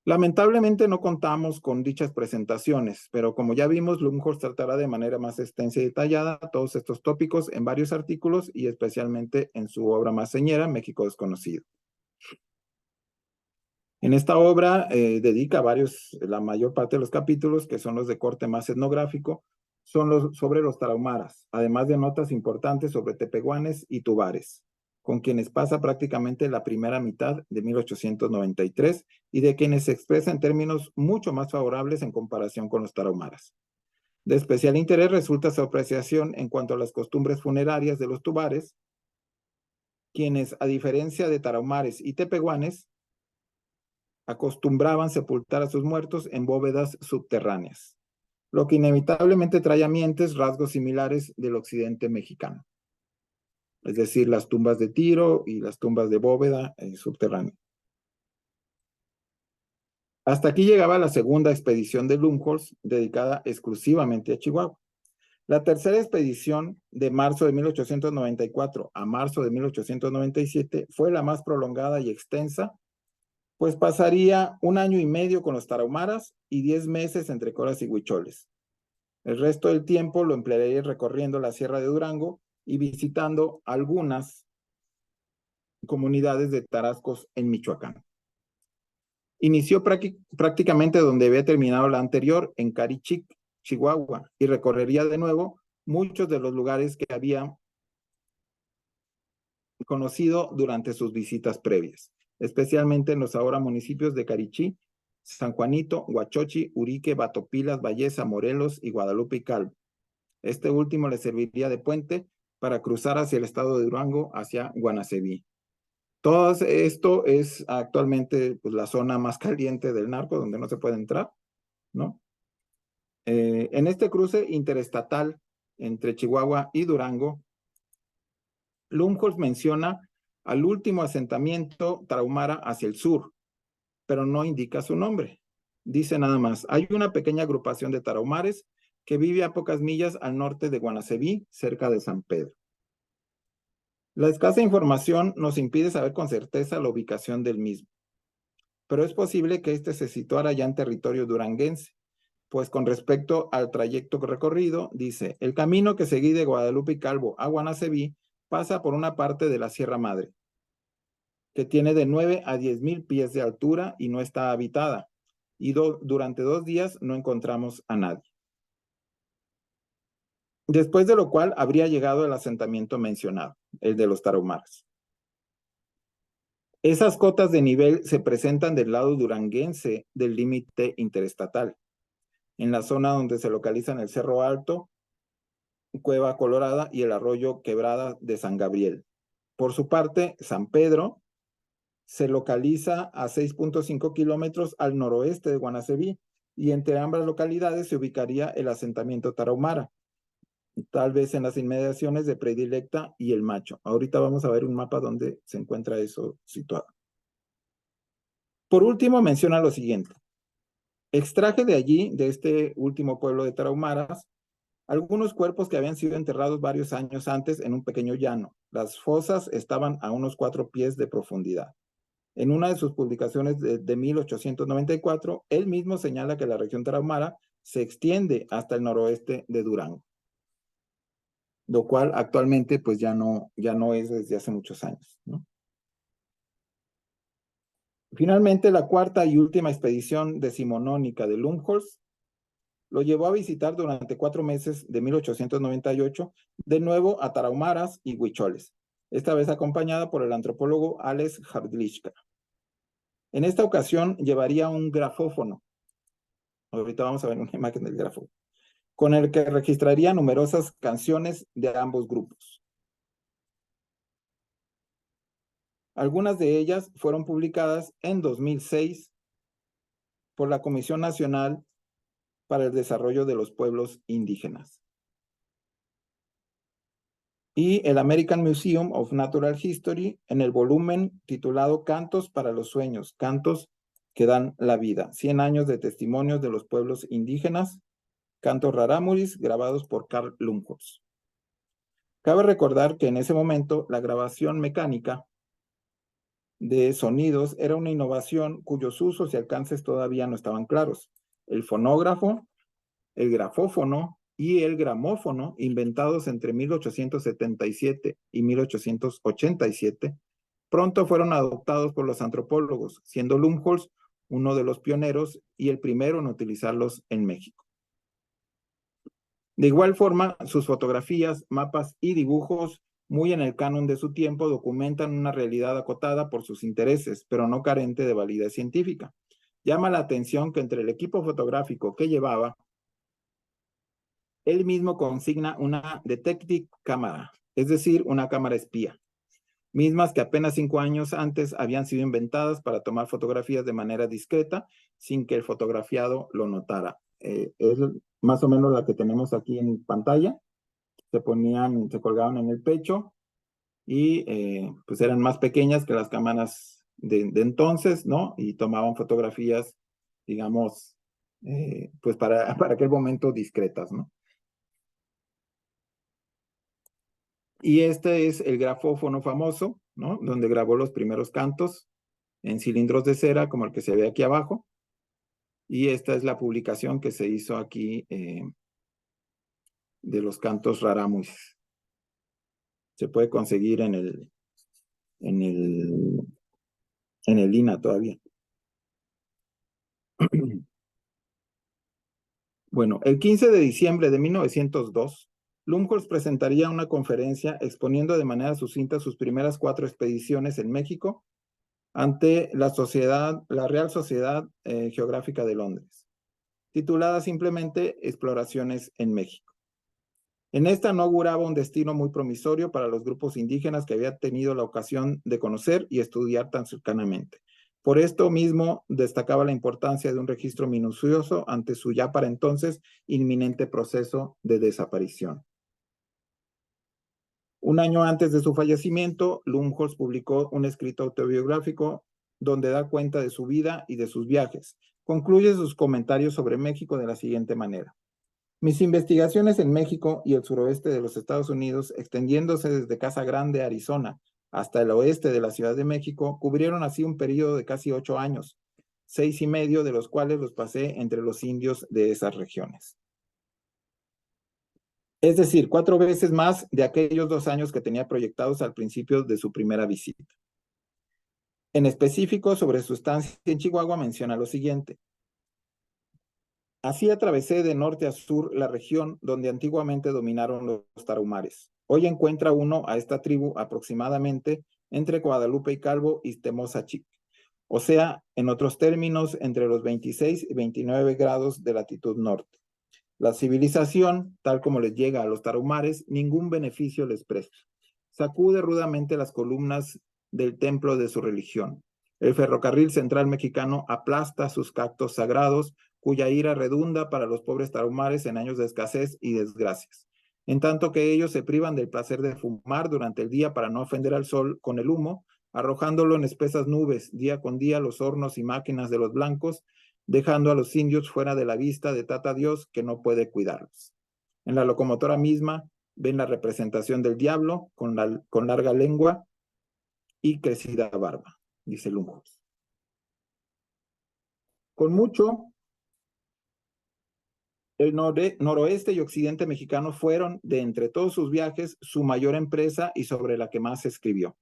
Lamentablemente no contamos con dichas presentaciones, pero como ya vimos, Lumholtz tratará de manera más extensa y detallada todos estos tópicos en varios artículos y especialmente en su obra más señera, México Desconocido. En esta obra dedica la mayor parte de los capítulos, que son los de corte más etnográfico, son sobre los tarahumaras, además de notas importantes sobre tepehuanes y tubares, con quienes pasa prácticamente la primera mitad de 1893 y de quienes se expresa en términos mucho más favorables en comparación con los tarahumaras. De especial interés resulta su apreciación en cuanto a las costumbres funerarias de los tubares, quienes, a diferencia de tarahumares y tepehuanes, acostumbraban sepultar a sus muertos en bóvedas subterráneas, lo que inevitablemente trae a mientes rasgos similares del occidente mexicano, es decir, las tumbas de tiro y las tumbas de bóveda subterránea. Hasta aquí llegaba la segunda expedición de Lumholtz, dedicada exclusivamente a Chihuahua. La tercera expedición, de marzo de 1894 a marzo de 1897, fue la más prolongada y extensa, pues pasaría 1 año y medio con los tarahumaras y 10 meses entre coras y huicholes. El resto del tiempo lo emplearía recorriendo la Sierra de Durango y visitando algunas comunidades de tarascos en Michoacán. Inició prácticamente donde había terminado la anterior, en Carichic, Chihuahua, y recorrería de nuevo muchos de los lugares que había conocido durante sus visitas previas, especialmente en los ahora municipios de Carichí, San Juanito, Huachochi, Urique, Batopilas, Valleza, Morelos y Guadalupe y Calvo. Este último le serviría de puente para cruzar hacia el estado de Durango, hacia Guanaceví. Todo esto es actualmente pues, la zona más caliente del narco, donde no se puede entrar, ¿no? En este cruce interestatal entre Chihuahua y Durango, Lumholtz menciona al último asentamiento tarahumara hacia el sur, pero no indica su nombre. Dice nada más, hay una pequeña agrupación de tarahumares que vive a pocas millas al norte de Guanaceví, cerca de San Pedro. La escasa información nos impide saber con certeza la ubicación del mismo, pero es posible que éste se situara ya en territorio duranguense, pues con respecto al trayecto recorrido, dice, el camino que seguí de Guadalupe y Calvo a Guanaceví pasa por una parte de la Sierra Madre, que tiene de 9 a 10,000 pies de altura y no está habitada, y durante 2 días no encontramos a nadie. Después de lo cual habría llegado el asentamiento mencionado, el de los tarahumaras. Esas cotas de nivel se presentan del lado duranguense del límite interestatal, en la zona donde se localizan el Cerro Alto, Cueva Colorada y el arroyo Quebrada de San Gabriel. Por su parte, San Pedro se localiza a 6.5 kilómetros al noroeste de Guanaceví y entre ambas localidades se ubicaría el asentamiento tarahumara, tal vez en las inmediaciones de Predilecta y El Macho. Ahorita vamos a ver un mapa donde se encuentra eso situado. Por último, menciona lo siguiente. Extraje de allí, de este último pueblo de tarahumaras, algunos cuerpos que habían sido enterrados varios años antes en un pequeño llano. Las fosas estaban a unos 4 pies de profundidad. En una de sus publicaciones de 1894, él mismo señala que la región tarahumara se extiende hasta el noroeste de Durango, lo cual actualmente pues ya no es desde hace muchos años, ¿no? Finalmente, la cuarta y última expedición decimonónica de Lumholtz lo llevó a visitar durante 4 meses de 1898 de nuevo a tarahumaras y huicholes, esta vez acompañada por el antropólogo Alex Hrdlička. En esta ocasión llevaría un grafófono. Ahorita vamos a ver una imagen del grafófono, con el que registraría numerosas canciones de ambos grupos. Algunas de ellas fueron publicadas en 2006 por la Comisión Nacional para el Desarrollo de los Pueblos Indígenas y el American Museum of Natural History en el volumen titulado Cantos para los Sueños, Cantos que dan la vida, 100 años de testimonios de los pueblos indígenas, cantos rarámuris grabados por Carl Lumholtz. Cabe recordar que en ese momento la grabación mecánica de sonidos era una innovación cuyos usos y alcances todavía no estaban claros. El fonógrafo, el grafófono y el gramófono, inventados entre 1877 y 1887, pronto fueron adoptados por los antropólogos, siendo Lumholtz uno de los pioneros y el primero en utilizarlos en México. De igual forma, sus fotografías, mapas y dibujos, muy en el canon de su tiempo, documentan una realidad acotada por sus intereses, pero no carente de validez científica. Llama la atención que entre el equipo fotográfico que llevaba él mismo consigna una detective cámara, es decir, una cámara espía, mismas que apenas 5 años antes habían sido inventadas para tomar fotografías de manera discreta sin que el fotografiado lo notara. Es más o menos la que tenemos aquí en pantalla. Se colgaban en el pecho y pues eran más pequeñas que las cámaras de entonces, ¿no? Y tomaban fotografías, digamos, pues para aquel momento discretas, ¿no? Y este es el grafófono famoso, ¿no? Donde grabó los primeros cantos en cilindros de cera, como el que se ve aquí abajo. Y esta es la publicación que se hizo aquí de los cantos rarámuris. Se puede conseguir en el INAH todavía. Bueno, el 15 de diciembre de 1902, Lumholtz presentaría una conferencia exponiendo de manera sucinta sus primeras 4 expediciones en México ante la Real Sociedad Geográfica de Londres, titulada simplemente Exploraciones en México. En esta no auguraba un destino muy promisorio para los grupos indígenas que había tenido la ocasión de conocer y estudiar tan cercanamente. Por esto mismo destacaba la importancia de un registro minucioso ante su ya para entonces inminente proceso de desaparición. Un año antes de su fallecimiento, Lumholtz publicó un escrito autobiográfico donde da cuenta de su vida y de sus viajes. Concluye sus comentarios sobre México de la siguiente manera. Mis investigaciones en México y el suroeste de los Estados Unidos, extendiéndose desde Casa Grande, Arizona, hasta el oeste de la Ciudad de México, cubrieron así un periodo de casi 8 años, 6 y medio de los cuales los pasé entre los indios de esas regiones. Es decir, 4 veces más de aquellos 2 años que tenía proyectados al principio de su primera visita. En específico, sobre su estancia en Chihuahua, menciona lo siguiente. Así atravesé de norte a sur la región donde antiguamente dominaron los tarahumares. Hoy encuentra uno a esta tribu aproximadamente entre Guadalupe y Calvo y Temozachic, o sea, en otros términos, entre los 26 y 29 grados de latitud norte. La civilización, tal como les llega a los tarahumares, ningún beneficio les presta. Sacude rudamente las columnas del templo de su religión. El ferrocarril central mexicano aplasta sus cactos sagrados, cuya ira redunda para los pobres tarahumares en años de escasez y desgracias. En tanto que ellos se privan del placer de fumar durante el día para no ofender al sol con el humo, arrojándolo en espesas nubes, día con día los hornos y máquinas de los blancos, dejando a los indios fuera de la vista de Tata Dios que no puede cuidarlos. En la locomotora misma ven la representación del diablo con larga lengua y crecida barba, dice Lumholtz. Con mucho, el noroeste y occidente mexicano fueron, de entre todos sus viajes, su mayor empresa y sobre la que más escribió,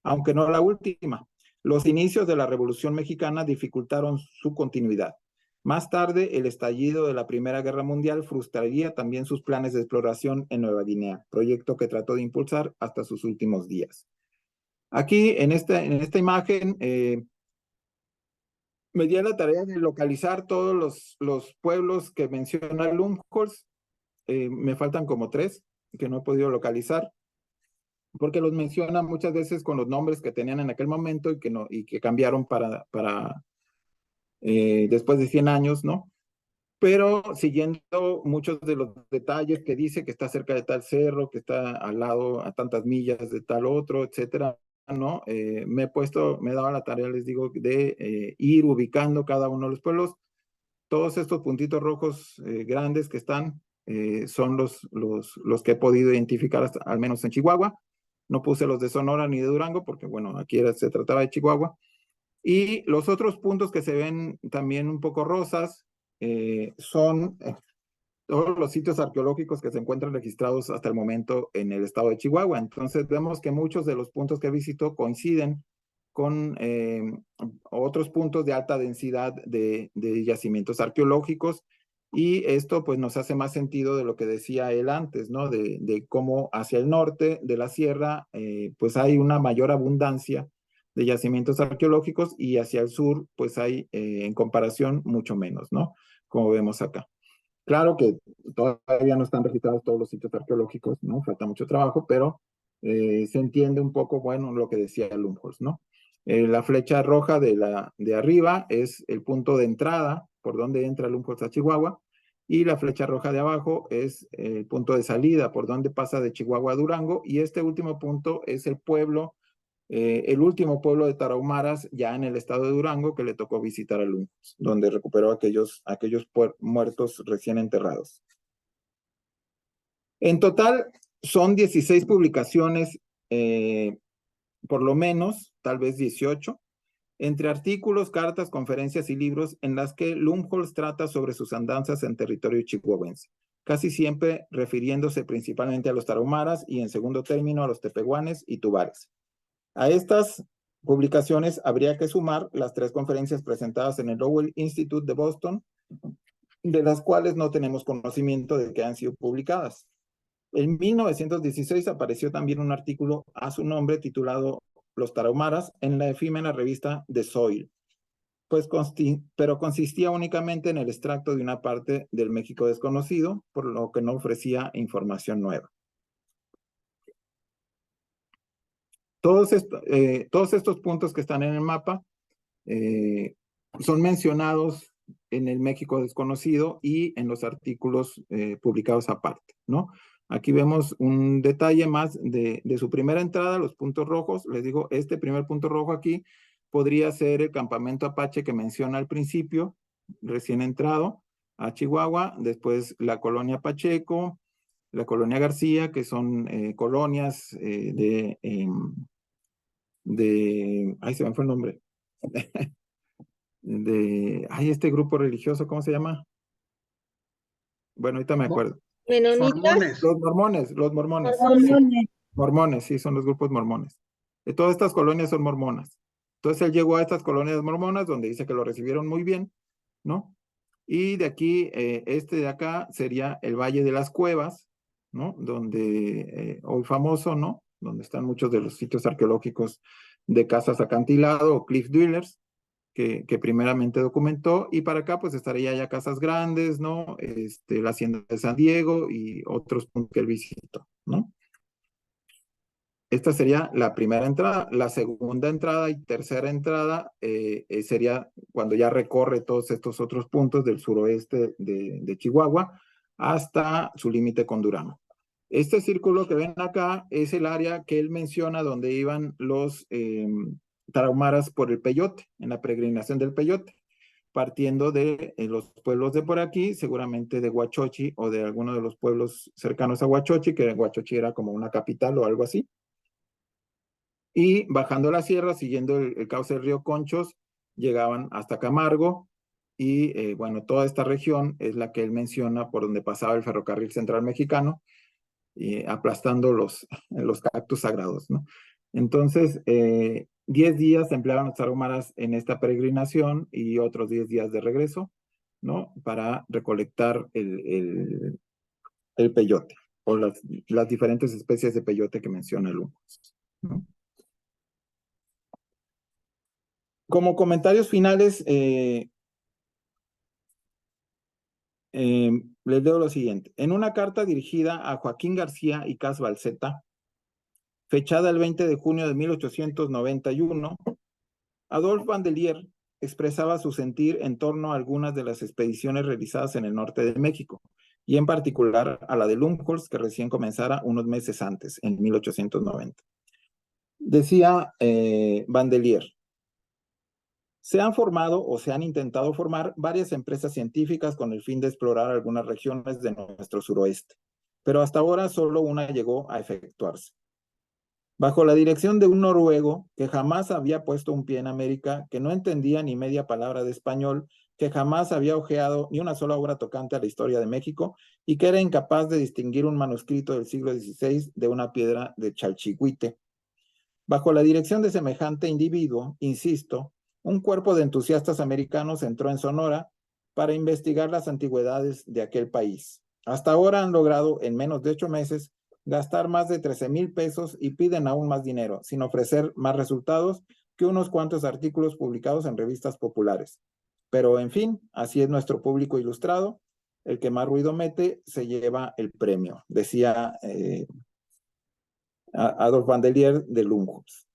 aunque no la última. Los inicios de la Revolución Mexicana dificultaron su continuidad. Más tarde, el estallido de la Primera Guerra Mundial frustraría también sus planes de exploración en Nueva Guinea, proyecto que trató de impulsar hasta sus últimos días. Aquí, en esta imagen, me di a la tarea de localizar todos los pueblos que menciona Lumholtz. Me faltan como 3 que no he podido localizar, porque los menciona muchas veces con los nombres que tenían en aquel momento y que cambiaron para después de 100 años, ¿no? Pero siguiendo muchos de los detalles que dice que está cerca de tal cerro, que está al lado a tantas millas de tal otro, etcétera, ¿no? Me he dado la tarea, les digo, de ir ubicando cada uno de los pueblos. Todos estos puntitos rojos grandes que están son los que he podido identificar al menos en Chihuahua. No puse los de Sonora ni de Durango porque, bueno, aquí se trataba de Chihuahua. Y los otros puntos que se ven también un poco rosas son todos los sitios arqueológicos que se encuentran registrados hasta el momento en el estado de Chihuahua. Entonces vemos que muchos de los puntos que visitó coinciden con otros puntos de alta densidad de yacimientos arqueológicos, y esto pues nos hace más sentido de lo que decía él antes, ¿no? De cómo hacia el norte de la sierra pues hay una mayor abundancia de yacimientos arqueológicos y hacia el sur pues hay en comparación mucho menos, ¿no? Como vemos acá. Claro que todavía no están registrados todos los sitios arqueológicos, ¿no? Falta mucho trabajo, pero se entiende un poco, bueno, lo que decía Lumholtz, ¿no? La flecha roja de arriba es el punto de entrada, por donde entra Lumholtz a Chihuahua, y la flecha roja de abajo es el punto de salida, por donde pasa de Chihuahua a Durango, y este último punto es el pueblo, el último pueblo de Tarahumaras, ya en el estado de Durango, que le tocó visitar a Lumholtz, donde recuperó aquellos muertos recién enterrados. En total, son 16 publicaciones, por lo menos, tal vez 18, entre artículos, cartas, conferencias y libros en las que Lumholtz trata sobre sus andanzas en territorio chihuahuense, casi siempre refiriéndose principalmente a los tarahumaras y en segundo término a los tepehuanes y tubares. A estas publicaciones habría que sumar las 3 conferencias presentadas en el Lowell Institute de Boston, de las cuales no tenemos conocimiento de que han sido publicadas. En 1916 apareció también un artículo a su nombre titulado Los Tarahumaras en la efímera revista The Soil, pero consistía únicamente en el extracto de una parte del México desconocido, por lo que no ofrecía información nueva. Todos estos puntos que están en el mapa son mencionados en el México desconocido y en los artículos publicados aparte, ¿no? Aquí vemos un detalle más de su primera entrada, los puntos rojos. Les digo, este primer punto rojo aquí podría ser el campamento Apache que menciona al principio, recién entrado a Chihuahua, después la colonia Pacheco, la colonia García, que son colonias ay, se me fue el nombre, este grupo religioso, ¿cómo se llama? Bueno, ahorita me acuerdo. Menonitas. Los mormones. Mormones. Mormones, sí, son los grupos mormones. Todas estas colonias son mormonas. Entonces él llegó a estas colonias mormonas donde dice que lo recibieron muy bien, ¿no? Y de aquí, este de acá sería el Valle de las Cuevas, ¿no? Donde, hoy famoso, ¿no? Donde están muchos de los sitios arqueológicos de casas acantilado o cliff dwellers, que primeramente documentó, y para acá pues estaría ya Casas Grandes, ¿no? La Hacienda de San Diego y otros puntos que él visitó, ¿no? Esta sería la primera entrada. La segunda entrada y tercera entrada sería cuando ya recorre todos estos otros puntos del suroeste de Chihuahua hasta su límite con Durango. Este círculo que ven acá es el área que él menciona donde iban los tarahumaras por el Peyote, en la peregrinación del Peyote, partiendo de los pueblos de por aquí, seguramente de Huachochi o de alguno de los pueblos cercanos a Huachochi, que Huachochi era como una capital o algo así. Y bajando la sierra, siguiendo el cauce del río Conchos, llegaban hasta Camargo y bueno, toda esta región es la que él menciona por donde pasaba el ferrocarril central mexicano, aplastando los cactus sagrados, ¿no? Entonces, 10 días empleaban los tarahumaras en esta peregrinación y otros 10 días de regreso, ¿no? Para recolectar el peyote o las diferentes especies de peyote que menciona Lumholtz, ¿no? Como comentarios finales, les leo lo siguiente. En una carta dirigida a Joaquín García y Cas Balceta, fechada el 20 de junio de 1891, Adolphe Vandelier expresaba su sentir en torno a algunas de las expediciones realizadas en el norte de México, y en particular a la de Lumholtz, que recién comenzara unos meses antes, en 1890. Decía Vandelier: se han formado o se han intentado formar varias empresas científicas con el fin de explorar algunas regiones de nuestro suroeste, pero hasta ahora solo una llegó a efectuarse. Bajo la dirección de un noruego que jamás había puesto un pie en América, que no entendía ni media palabra de español, que jamás había hojeado ni una sola obra tocante a la historia de México y que era incapaz de distinguir un manuscrito del siglo XVI de una piedra de Chalchihuite. Bajo la dirección de semejante individuo, insisto, un cuerpo de entusiastas americanos entró en Sonora para investigar las antigüedades de aquel país. Hasta ahora han logrado, en menos de 8 meses, gastar más de 13,000 pesos y piden aún más dinero, sin ofrecer más resultados que unos cuantos artículos publicados en revistas populares. Pero, en fin, así es nuestro público ilustrado. el que más ruido mete se lleva el premio, decía Adolf Bandelier de Lumholtz.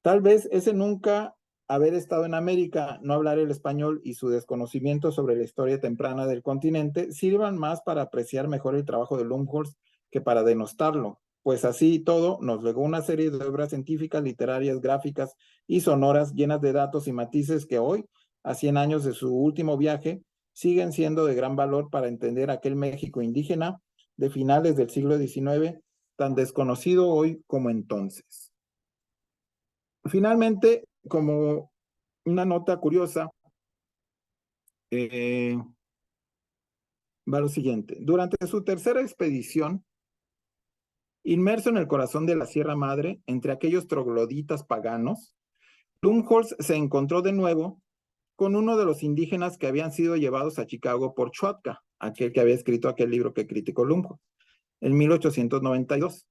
Tal vez ese nunca haber estado en América, no hablar el español y su desconocimiento sobre la historia temprana del continente sirvan más para apreciar mejor el trabajo de Lumholtz que para denostarlo, pues así y todo nos legó una serie de obras científicas, literarias, gráficas y sonoras llenas de datos y matices que hoy, a 100 años de su último viaje, siguen siendo de gran valor para entender aquel México indígena de finales del siglo XIX, tan desconocido hoy como entonces. Finalmente, como una nota curiosa, va lo siguiente. Durante su tercera expedición, inmerso en el corazón de la Sierra Madre, entre aquellos trogloditas paganos, Lumholtz se encontró de nuevo con uno de los indígenas que habían sido llevados a Chicago por Schwatka, aquel que había escrito aquel libro que criticó Lumholtz, en 1892,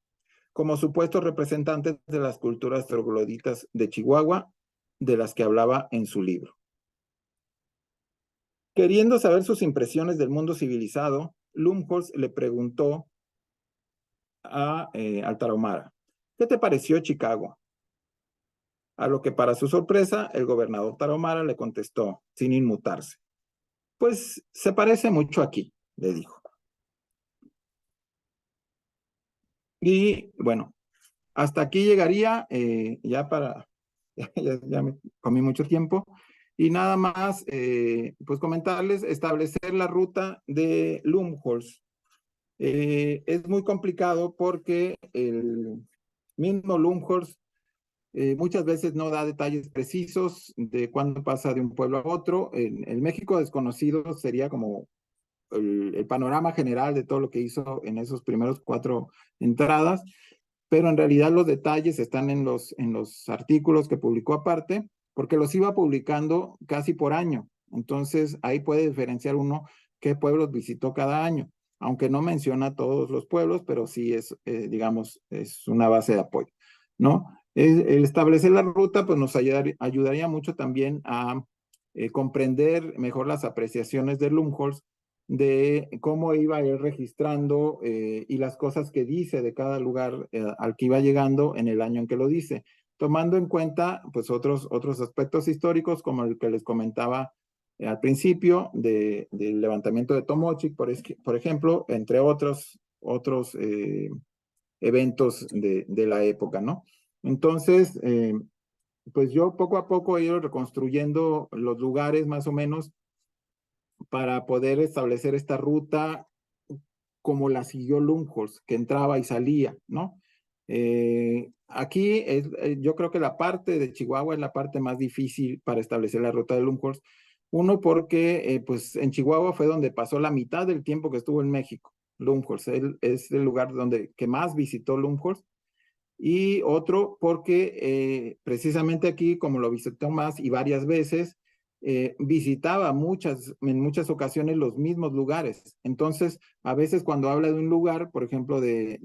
como supuestos representantes de las culturas trogloditas de Chihuahua, de las que hablaba en su libro. Queriendo saber sus impresiones del mundo civilizado, Lumholtz le preguntó al Tarahumara, ¿qué te pareció Chicago? A lo que para su sorpresa, el gobernador Tarahumara le contestó, sin inmutarse, pues se parece mucho aquí, le dijo. Y bueno, hasta aquí llegaría, ya me comí mucho tiempo, y nada más, pues comentarles, establecer la ruta de Lumholtz. Es muy complicado porque el mismo Lumholtz muchas veces no da detalles precisos de cuándo pasa de un pueblo a otro. El México desconocido sería como el panorama general de todo lo que hizo en esos primeros 4 entradas, pero en realidad los detalles están en los artículos que publicó aparte, porque los iba publicando casi por año. Entonces ahí puede diferenciar uno qué pueblos visitó cada año, aunque no menciona todos los pueblos, pero sí es, digamos, es una base de apoyo, ¿no? El establecer la ruta pues nos ayudaría mucho también a comprender mejor las apreciaciones de Lumholtz de cómo iba a ir registrando y las cosas que dice de cada lugar al que iba llegando en el año en que lo dice, tomando en cuenta pues otros aspectos históricos como el que les comentaba al principio del levantamiento de Tomochic, por ejemplo, entre otros eventos de la época, ¿no? Entonces, pues yo poco a poco he ido reconstruyendo los lugares más o menos para poder establecer esta ruta como la siguió Lumholtz, que entraba y salía, ¿no? Aquí yo creo que la parte de Chihuahua es la parte más difícil para establecer la ruta de Lumholtz. Uno, porque pues en Chihuahua fue donde pasó la mitad del tiempo que estuvo en México, Lumholtz. Es el lugar que más visitó Lumholtz. Y otro, porque precisamente aquí, como lo visitó más y varias veces, visitaba en muchas ocasiones los mismos lugares. Entonces, a veces cuando habla de un lugar, por ejemplo, de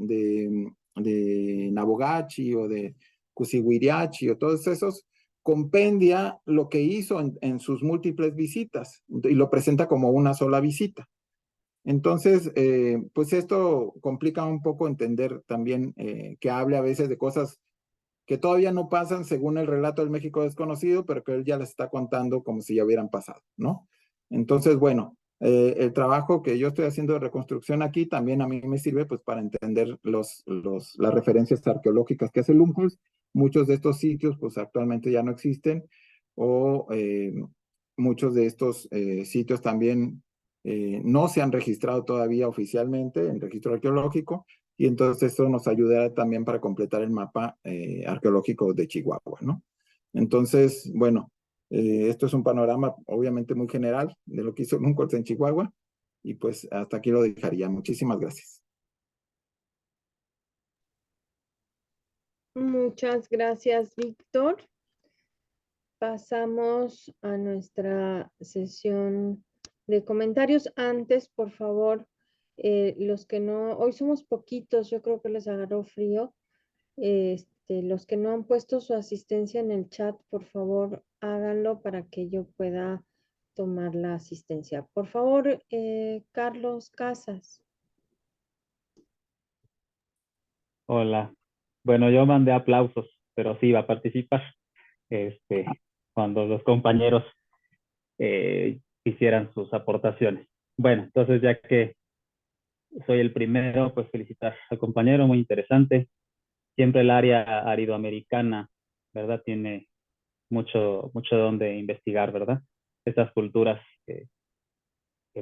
Nabogachi o de Cusihuiriachi o todos esos, compendia lo que hizo en sus múltiples visitas y lo presenta como una sola visita. Entonces, pues esto complica un poco entender también que hable a veces de cosas que todavía no pasan según el relato del México desconocido, pero que él ya les está contando como si ya hubieran pasado, ¿no? Entonces, bueno, el trabajo que yo estoy haciendo de reconstrucción aquí también a mí me sirve pues para entender las referencias arqueológicas que hace Lumholtz. Muchos de estos sitios pues actualmente ya no existen o muchos de estos sitios también no se han registrado todavía oficialmente en registro arqueológico y entonces eso nos ayudará también para completar el mapa arqueológico de Chihuahua, ¿no? Entonces, bueno, esto es un panorama obviamente muy general de lo que hizo Lumholtz en Chihuahua y pues hasta aquí lo dejaría. Muchísimas gracias. Muchas gracias, Víctor. Pasamos a nuestra sesión de comentarios. Antes, por favor, los que no, hoy somos poquitos, yo creo que les agarró frío. Los que no han puesto su asistencia en el chat, por favor, háganlo para que yo pueda tomar la asistencia. Por favor, Carlos Casas. Hola. Bueno, yo mandé aplausos, pero sí iba a participar cuando los compañeros hicieran sus aportaciones. Bueno, entonces ya que soy el primero, pues felicitar al compañero, muy interesante. Siempre el área aridoamericana, ¿verdad? Tiene mucho donde investigar, ¿verdad? Estas culturas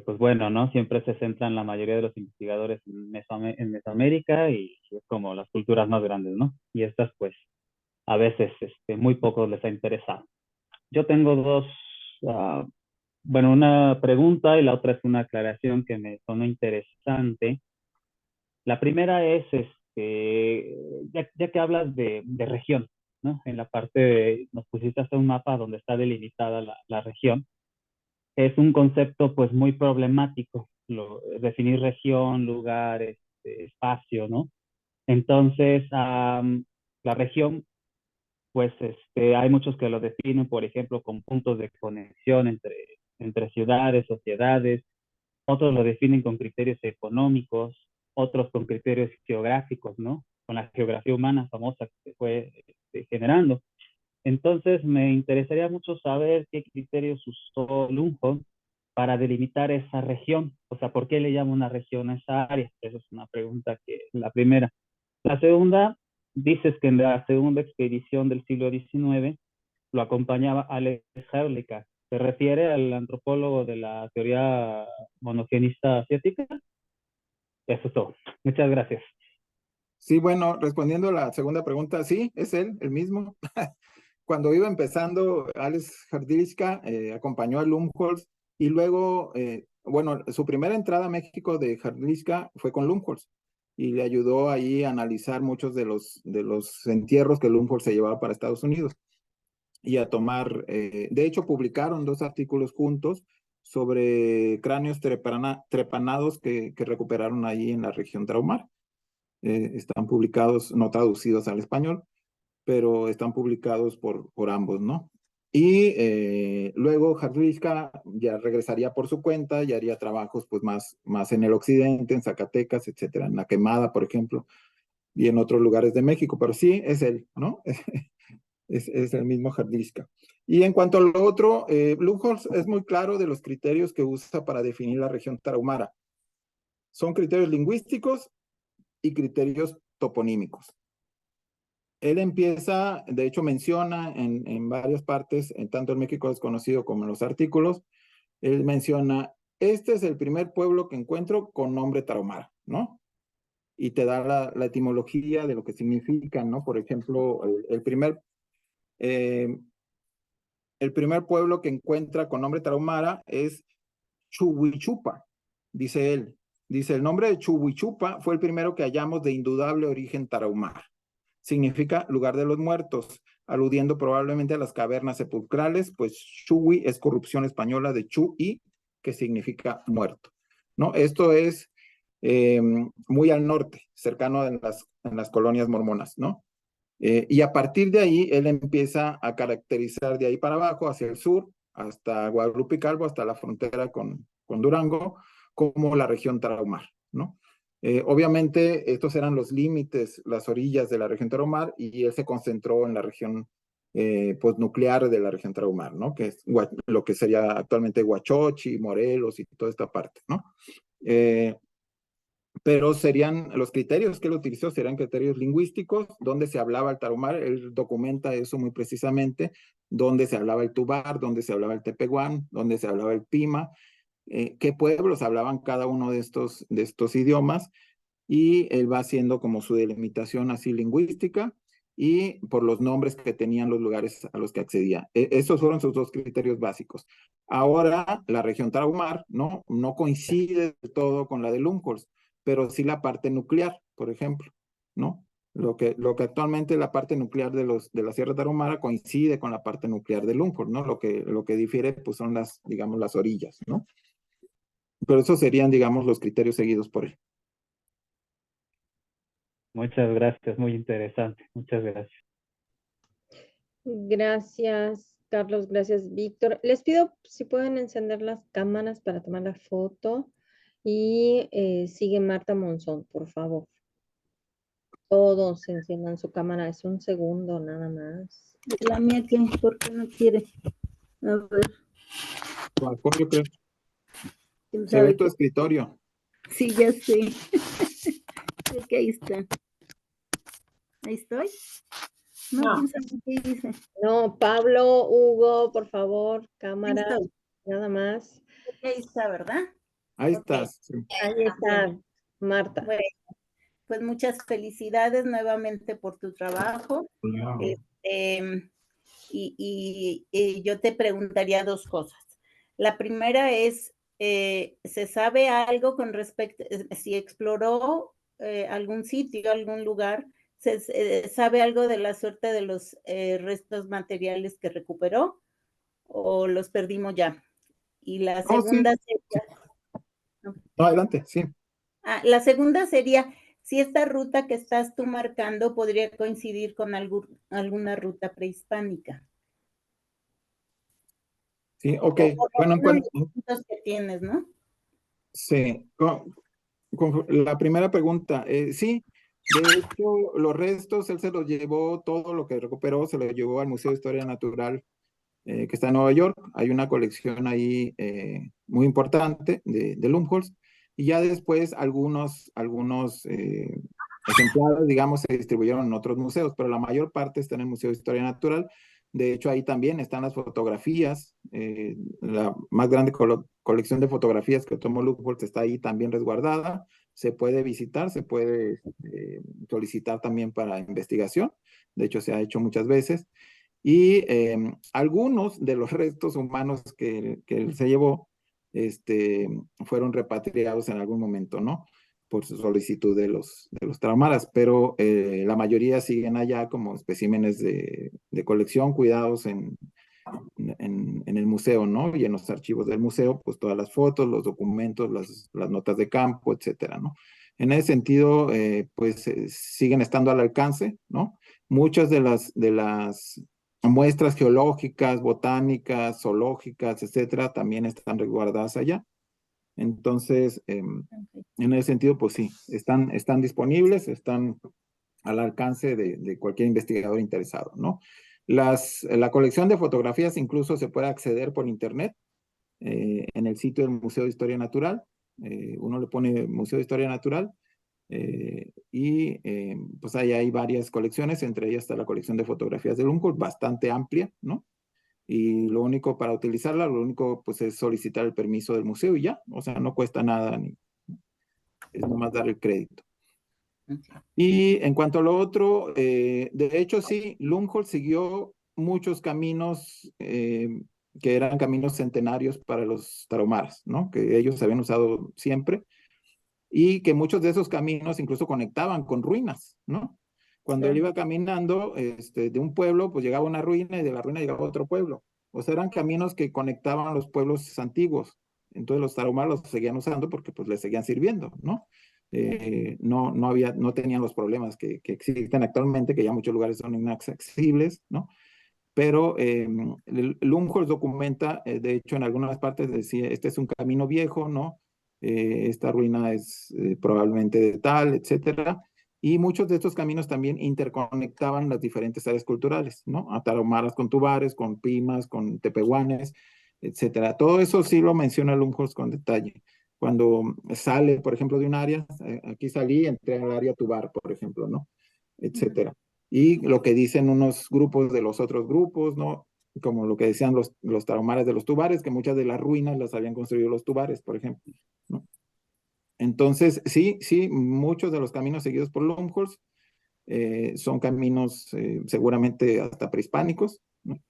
pues bueno, ¿no? Siempre se centran la mayoría de los investigadores en Mesoamérica y es como las culturas más grandes, ¿no? Y estas, pues, a veces muy pocos les ha interesado. Yo tengo dos, uh, bueno, una pregunta y la otra es una aclaración que me sonó interesante. La primera es, ya que hablas de región, ¿no? En la parte nos pusiste hasta un mapa donde está delimitada la región. Es un concepto pues muy problemático, definir región, lugar, espacio, ¿no? Entonces, la región, pues hay muchos que lo definen, por ejemplo, con puntos de conexión entre ciudades, sociedades, otros lo definen con criterios económicos, otros con criterios geográficos, ¿no? Con la geografía humana famosa que se fue generando. Entonces, me interesaría mucho saber qué criterios usó Lumholt para delimitar esa región. O sea, ¿por qué le llama una región a esa área? Esa es una pregunta que la primera. La segunda, dices que en la segunda expedición del siglo XIX lo acompañaba Alex Herlicker. ¿Se refiere al antropólogo de la teoría monogenista asiática? Eso es todo. Muchas gracias. Sí, bueno, respondiendo a la segunda pregunta, sí, es él, el mismo. Cuando iba empezando, Alex Hrdlicka acompañó a Lumholtz y luego, bueno, su primera entrada a México de Hrdlicka fue con Lumholtz y le ayudó ahí a analizar muchos de los entierros que Lumholtz se llevaba para Estados Unidos y a tomar, de hecho, publicaron 2 artículos juntos sobre cráneos trepanados que recuperaron ahí en la región Tarahumara. Están publicados, no traducidos al español, pero están publicados por ambos, ¿no? Y luego Hrdlicka ya regresaría por su cuenta y haría trabajos pues más en el occidente, en Zacatecas, etcétera, en La Quemada, por ejemplo, y en otros lugares de México, pero sí es él, ¿no? Es el mismo Hrdlicka. Y en cuanto a lo otro, Lumholtz es muy claro de los criterios que usa para definir la región tarahumara. Son criterios lingüísticos y criterios toponímicos. Él empieza, de hecho menciona en varias partes, tanto en México Desconocido como en los artículos, él menciona, este es el primer pueblo que encuentro con nombre tarahumara, ¿no? Y te da la etimología de lo que significa, ¿no? Por ejemplo, eh, el primer pueblo que encuentra con nombre tarahumara es Chuhuichupa, dice él. Dice, el nombre de Chuhuichupa fue el primero que hallamos de indudable origen tarahumara. Significa lugar de los muertos, aludiendo probablemente a las cavernas sepulcrales, pues Chuy es corrupción española de Chuy, que significa muerto, ¿no? Esto es muy al norte, cercano en las colonias mormonas, ¿no? Y a partir de ahí, él empieza a caracterizar de ahí para abajo, hacia el sur, hasta Guadalupe y Calvo, hasta la frontera con Durango, como la región tarahumara, ¿no? Obviamente, estos eran los límites, las orillas de la región tarahumara, y él se concentró en la región pues, nuclear de la región tarahumara, ¿no? Que es lo que sería actualmente Huachochi, Morelos y toda esta parte, ¿no? Pero serían, los criterios que él utilizó serían criterios lingüísticos, donde se hablaba el tarahumara, él documenta eso muy precisamente, donde se hablaba el tubar, donde se hablaba el tepehuán, donde se hablaba el pima, qué pueblos hablaban cada uno de estos idiomas, y él va haciendo como su delimitación así lingüística, y por los nombres que tenían los lugares a los que accedía. Esos fueron sus 2 criterios básicos. Ahora, la región tarahumara, no coincide del todo con la de Lumholtz, pero sí la parte nuclear, por ejemplo, ¿no? Lo que actualmente la parte nuclear de la Sierra Tarahumara coincide con la parte nuclear de Lumholtz, ¿no? Lo que difiere, pues, son digamos, las orillas, ¿no? Pero esos serían, digamos, los criterios seguidos por él. Muchas gracias, muy interesante. Muchas gracias. Gracias, Carlos, gracias, Víctor. Les pido si pueden encender las cámaras para tomar la foto. Y sigue Marta Monzón, por favor. Todos enciendan su cámara, es un segundo nada más. La mía, ¿por qué no quiere? A ver, Yo creo. quién Se ve sabe tu escritorio. Sí, ya sé. Creo que ahí está. Ahí estoy. No, quién sabe qué dice. No, Pablo, Hugo, por favor, Ahí cámara, estoy. nada más. Ahí está, ¿verdad? Ahí Ok. estás. Sí. Ahí está, Marta. Bueno, pues muchas felicidades nuevamente por tu trabajo. Wow. Y yo te preguntaría dos cosas. La primera es, ¿se sabe algo con respecto, si exploró algún sitio, algún lugar, se sabe algo de la suerte de los restos materiales que recuperó o los perdimos ya? Y la Oh, sí. segunda sería, No, adelante, sí. la segunda sería, si esta ruta que estás tú marcando podría coincidir con alguna ruta prehispánica. Sí, ok. O por Bueno, lo menos los puntos que tienes, ¿no? sí, con la primera pregunta, sí, de hecho, los restos, él se los llevó, todo lo que recuperó, se lo llevó al Museo de Historia Natural que está en Nueva York. Hay una colección ahí muy importante de Lumholtz, y ya después algunos ejemplares, digamos, se distribuyeron en otros museos, pero la mayor parte está en el Museo de Historia Natural. De hecho, ahí también están las fotografías, la más grande colección de fotografías que tomó Lumholtz está ahí también resguardada. Se puede visitar, se puede solicitar también para investigación. De hecho, se ha hecho muchas veces. Y algunos de los restos humanos que él se llevó fueron repatriados en algún momento, ¿no? Por su solicitud de los tarahumaras, pero la mayoría siguen allá como especímenes de colección, cuidados en el museo, ¿no? Y en los archivos del museo, pues todas las fotos, los documentos, las notas de campo, etcétera, ¿no? En ese sentido, pues siguen estando al alcance, ¿no? Muchas de las muestras geológicas, botánicas, zoológicas, etcétera, también están resguardadas allá. Entonces, en ese sentido, pues sí, están disponibles, están al alcance de cualquier investigador interesado, ¿no? La colección de fotografías incluso se puede acceder por internet en el sitio del Museo de Historia Natural. Uno le pone Museo de Historia Natural pues ahí hay varias colecciones, entre ellas está la colección de fotografías de Lumholtz, bastante amplia, ¿no? Y lo único para utilizarla, lo único pues es solicitar el permiso del museo y ya, o sea, no cuesta nada, es nomás dar el crédito. Y en cuanto a lo otro, de hecho sí, Lumholtz siguió muchos caminos que eran caminos centenarios para los tarahumaras, ¿no? Que ellos habían usado siempre y que muchos de esos caminos incluso conectaban con ruinas, ¿no? Cuando él iba caminando de un pueblo, pues llegaba a una ruina y de la ruina llegaba a otro pueblo. O sea, eran caminos que conectaban los pueblos antiguos. Entonces los tarahumaras los seguían usando porque pues les seguían sirviendo, ¿no? No tenían los problemas que existen actualmente, que ya muchos lugares son inaccesibles, ¿no? Pero Lumholtz documenta, de hecho en algunas partes decía, este es un camino viejo, ¿no? Esta ruina es probablemente de tal, etcétera. Y muchos de estos caminos también interconectaban las diferentes áreas culturales, ¿no? A tarahumaras con tubares, con pimas, con tepehuanes, etcétera. Todo eso sí lo menciona Lumholtz con detalle. Cuando sale, por ejemplo, de un área, aquí salí, entré al área tubar, por ejemplo, ¿no? Etcétera. Y lo que dicen unos grupos de los otros grupos, ¿no? Como lo que decían los tarahumaras de los tubares, que muchas de las ruinas las habían construido los tubares, por ejemplo, ¿no? Entonces, sí, muchos de los caminos seguidos por Lumholtz son caminos seguramente hasta prehispánicos, ¿no?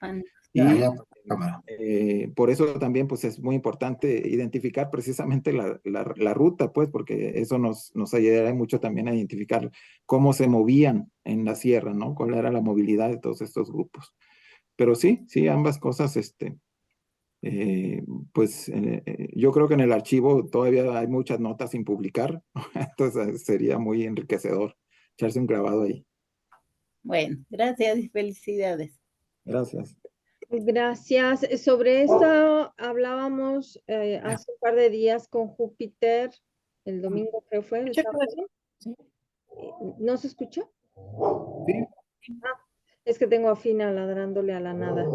Y por eso también pues es muy importante identificar precisamente la ruta, pues, porque eso nos ayudará mucho también a identificar cómo se movían en la sierra, ¿no? Cuál era la movilidad de todos estos grupos. Pero sí, ambas cosas, pues yo creo que en el archivo todavía hay muchas notas sin publicar, entonces sería muy enriquecedor echarse un clavado ahí. Bueno, gracias y felicidades. Gracias. Gracias. Sobre esto hablábamos hace un par de días con Júpiter, el domingo creo fue, el sábado. ¿No se escuchó? Sí. Es que tengo a Fina ladrándole a la nada.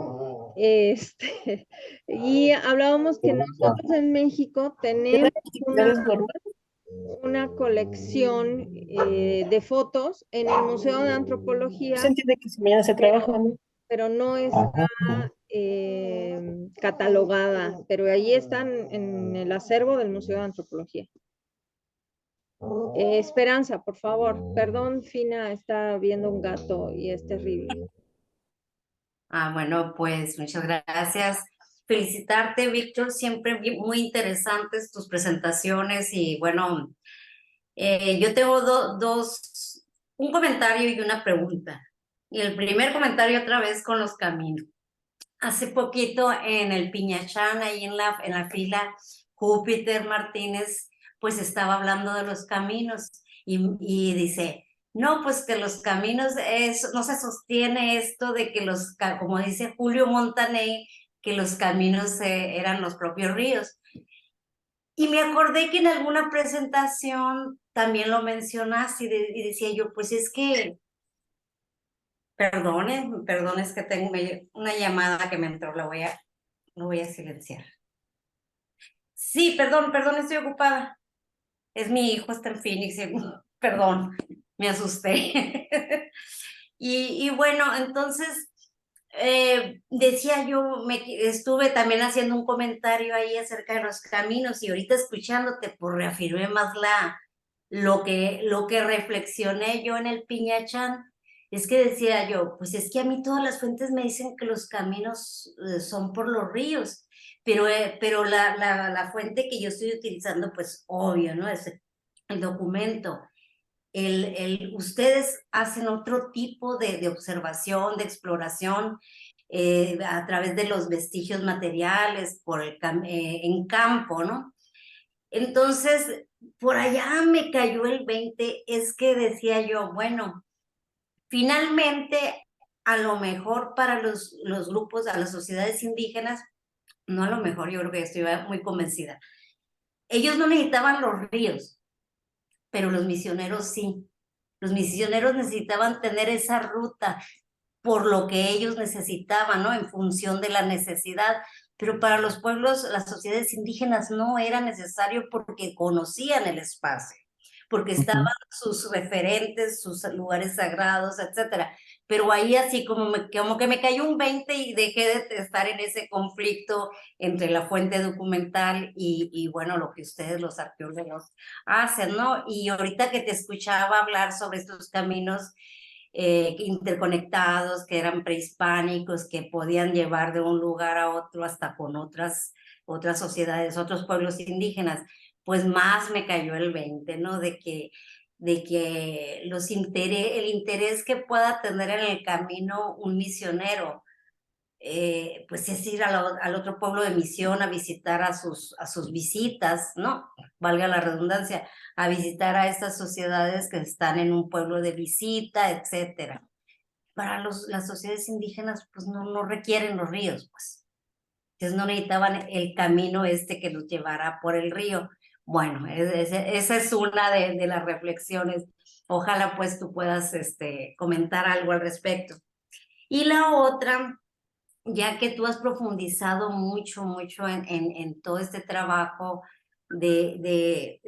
Y hablábamos que nosotros en México tenemos una colección de fotos en el Museo de Antropología. Se entiende que si mañana se trabaja, ¿no? Pero no está catalogada, pero ahí están en el acervo del Museo de Antropología. Esperanza, por favor. Perdón, Fina está viendo un gato y es terrible. Bueno, pues muchas gracias. Felicitarte, Víctor, siempre muy interesantes tus presentaciones y bueno, yo tengo un comentario y una pregunta. Y el primer comentario otra vez con los caminos. Hace poquito en el Piñachán, ahí en la fila, Júpiter Martínez, pues estaba hablando de los caminos y dice, no, pues que los caminos, no se sostiene esto de que como dice Julio Montaner, que los caminos eran los propios ríos. Y me acordé que en alguna presentación también lo mencionaste y decía yo, pues es que, perdón, es que tengo una llamada que me entró, lo voy a silenciar. Sí, perdón, estoy ocupada. Es mi hijo, está en Phoenix, perdón, me asusté. Y bueno, entonces, decía yo, estuve también haciendo un comentario ahí acerca de los caminos y ahorita escuchándote, pues reafirmé más lo que reflexioné yo en el Piñachán. Es que decía yo, pues es que a mí todas las fuentes me dicen que los caminos son por los ríos, pero la fuente que yo estoy utilizando, pues obvio, ¿no? Es el documento. Ustedes hacen otro tipo de observación, de exploración a través de los vestigios materiales en campo, ¿no? Entonces, por allá me cayó el 20, es que decía yo, bueno, finalmente, a lo mejor para los grupos, a las sociedades indígenas, no a lo mejor, yo creo que estoy muy convencida, ellos no necesitaban los ríos, pero los misioneros sí. Los misioneros necesitaban tener esa ruta por lo que ellos necesitaban, ¿no? En función de la necesidad. Pero para los pueblos, las sociedades indígenas no era necesario porque conocían el espacio, porque estaban sus referentes, sus lugares sagrados, etcétera. Pero ahí así como que me cayó un 20 y dejé de estar en ese conflicto entre la fuente documental y bueno, lo que ustedes los arqueólogos hacen, ¿no? Y ahorita que te escuchaba hablar sobre estos caminos interconectados, que eran prehispánicos, que podían llevar de un lugar a otro hasta con otras sociedades, otros pueblos indígenas, pues más me cayó el 20, ¿no? De que el interés que pueda tener en el camino un misionero, pues es ir al otro pueblo de misión a visitar a sus visitas, ¿no? Valga la redundancia, a visitar a estas sociedades que están en un pueblo de visita, etcétera. Para las sociedades indígenas, pues no requieren los ríos, pues. Entonces no necesitaban el camino que los llevara por el río. Bueno, esa es una de las reflexiones. Ojalá pues tú puedas comentar algo al respecto. Y la otra, ya que tú has profundizado mucho en todo este trabajo de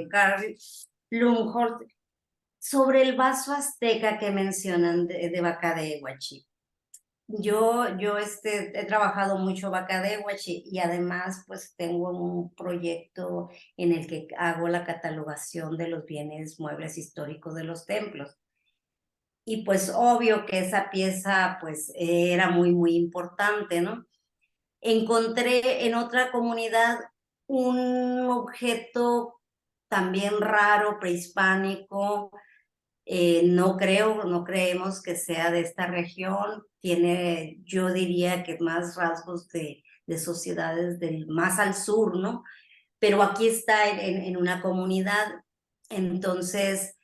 Carl Lumholt, sobre el vaso azteca que mencionan de Bacadehuachi. Yo he trabajado mucho Bacadehuachi y además pues tengo un proyecto en el que hago la catalogación de los bienes muebles históricos de los templos. Y pues obvio que esa pieza pues era muy importante, ¿no? Encontré en otra comunidad un objeto también raro, prehispánico. No creemos que sea de esta región. Tiene, yo diría que más rasgos de sociedades más al sur, ¿no? Pero aquí está en una comunidad. Entonces,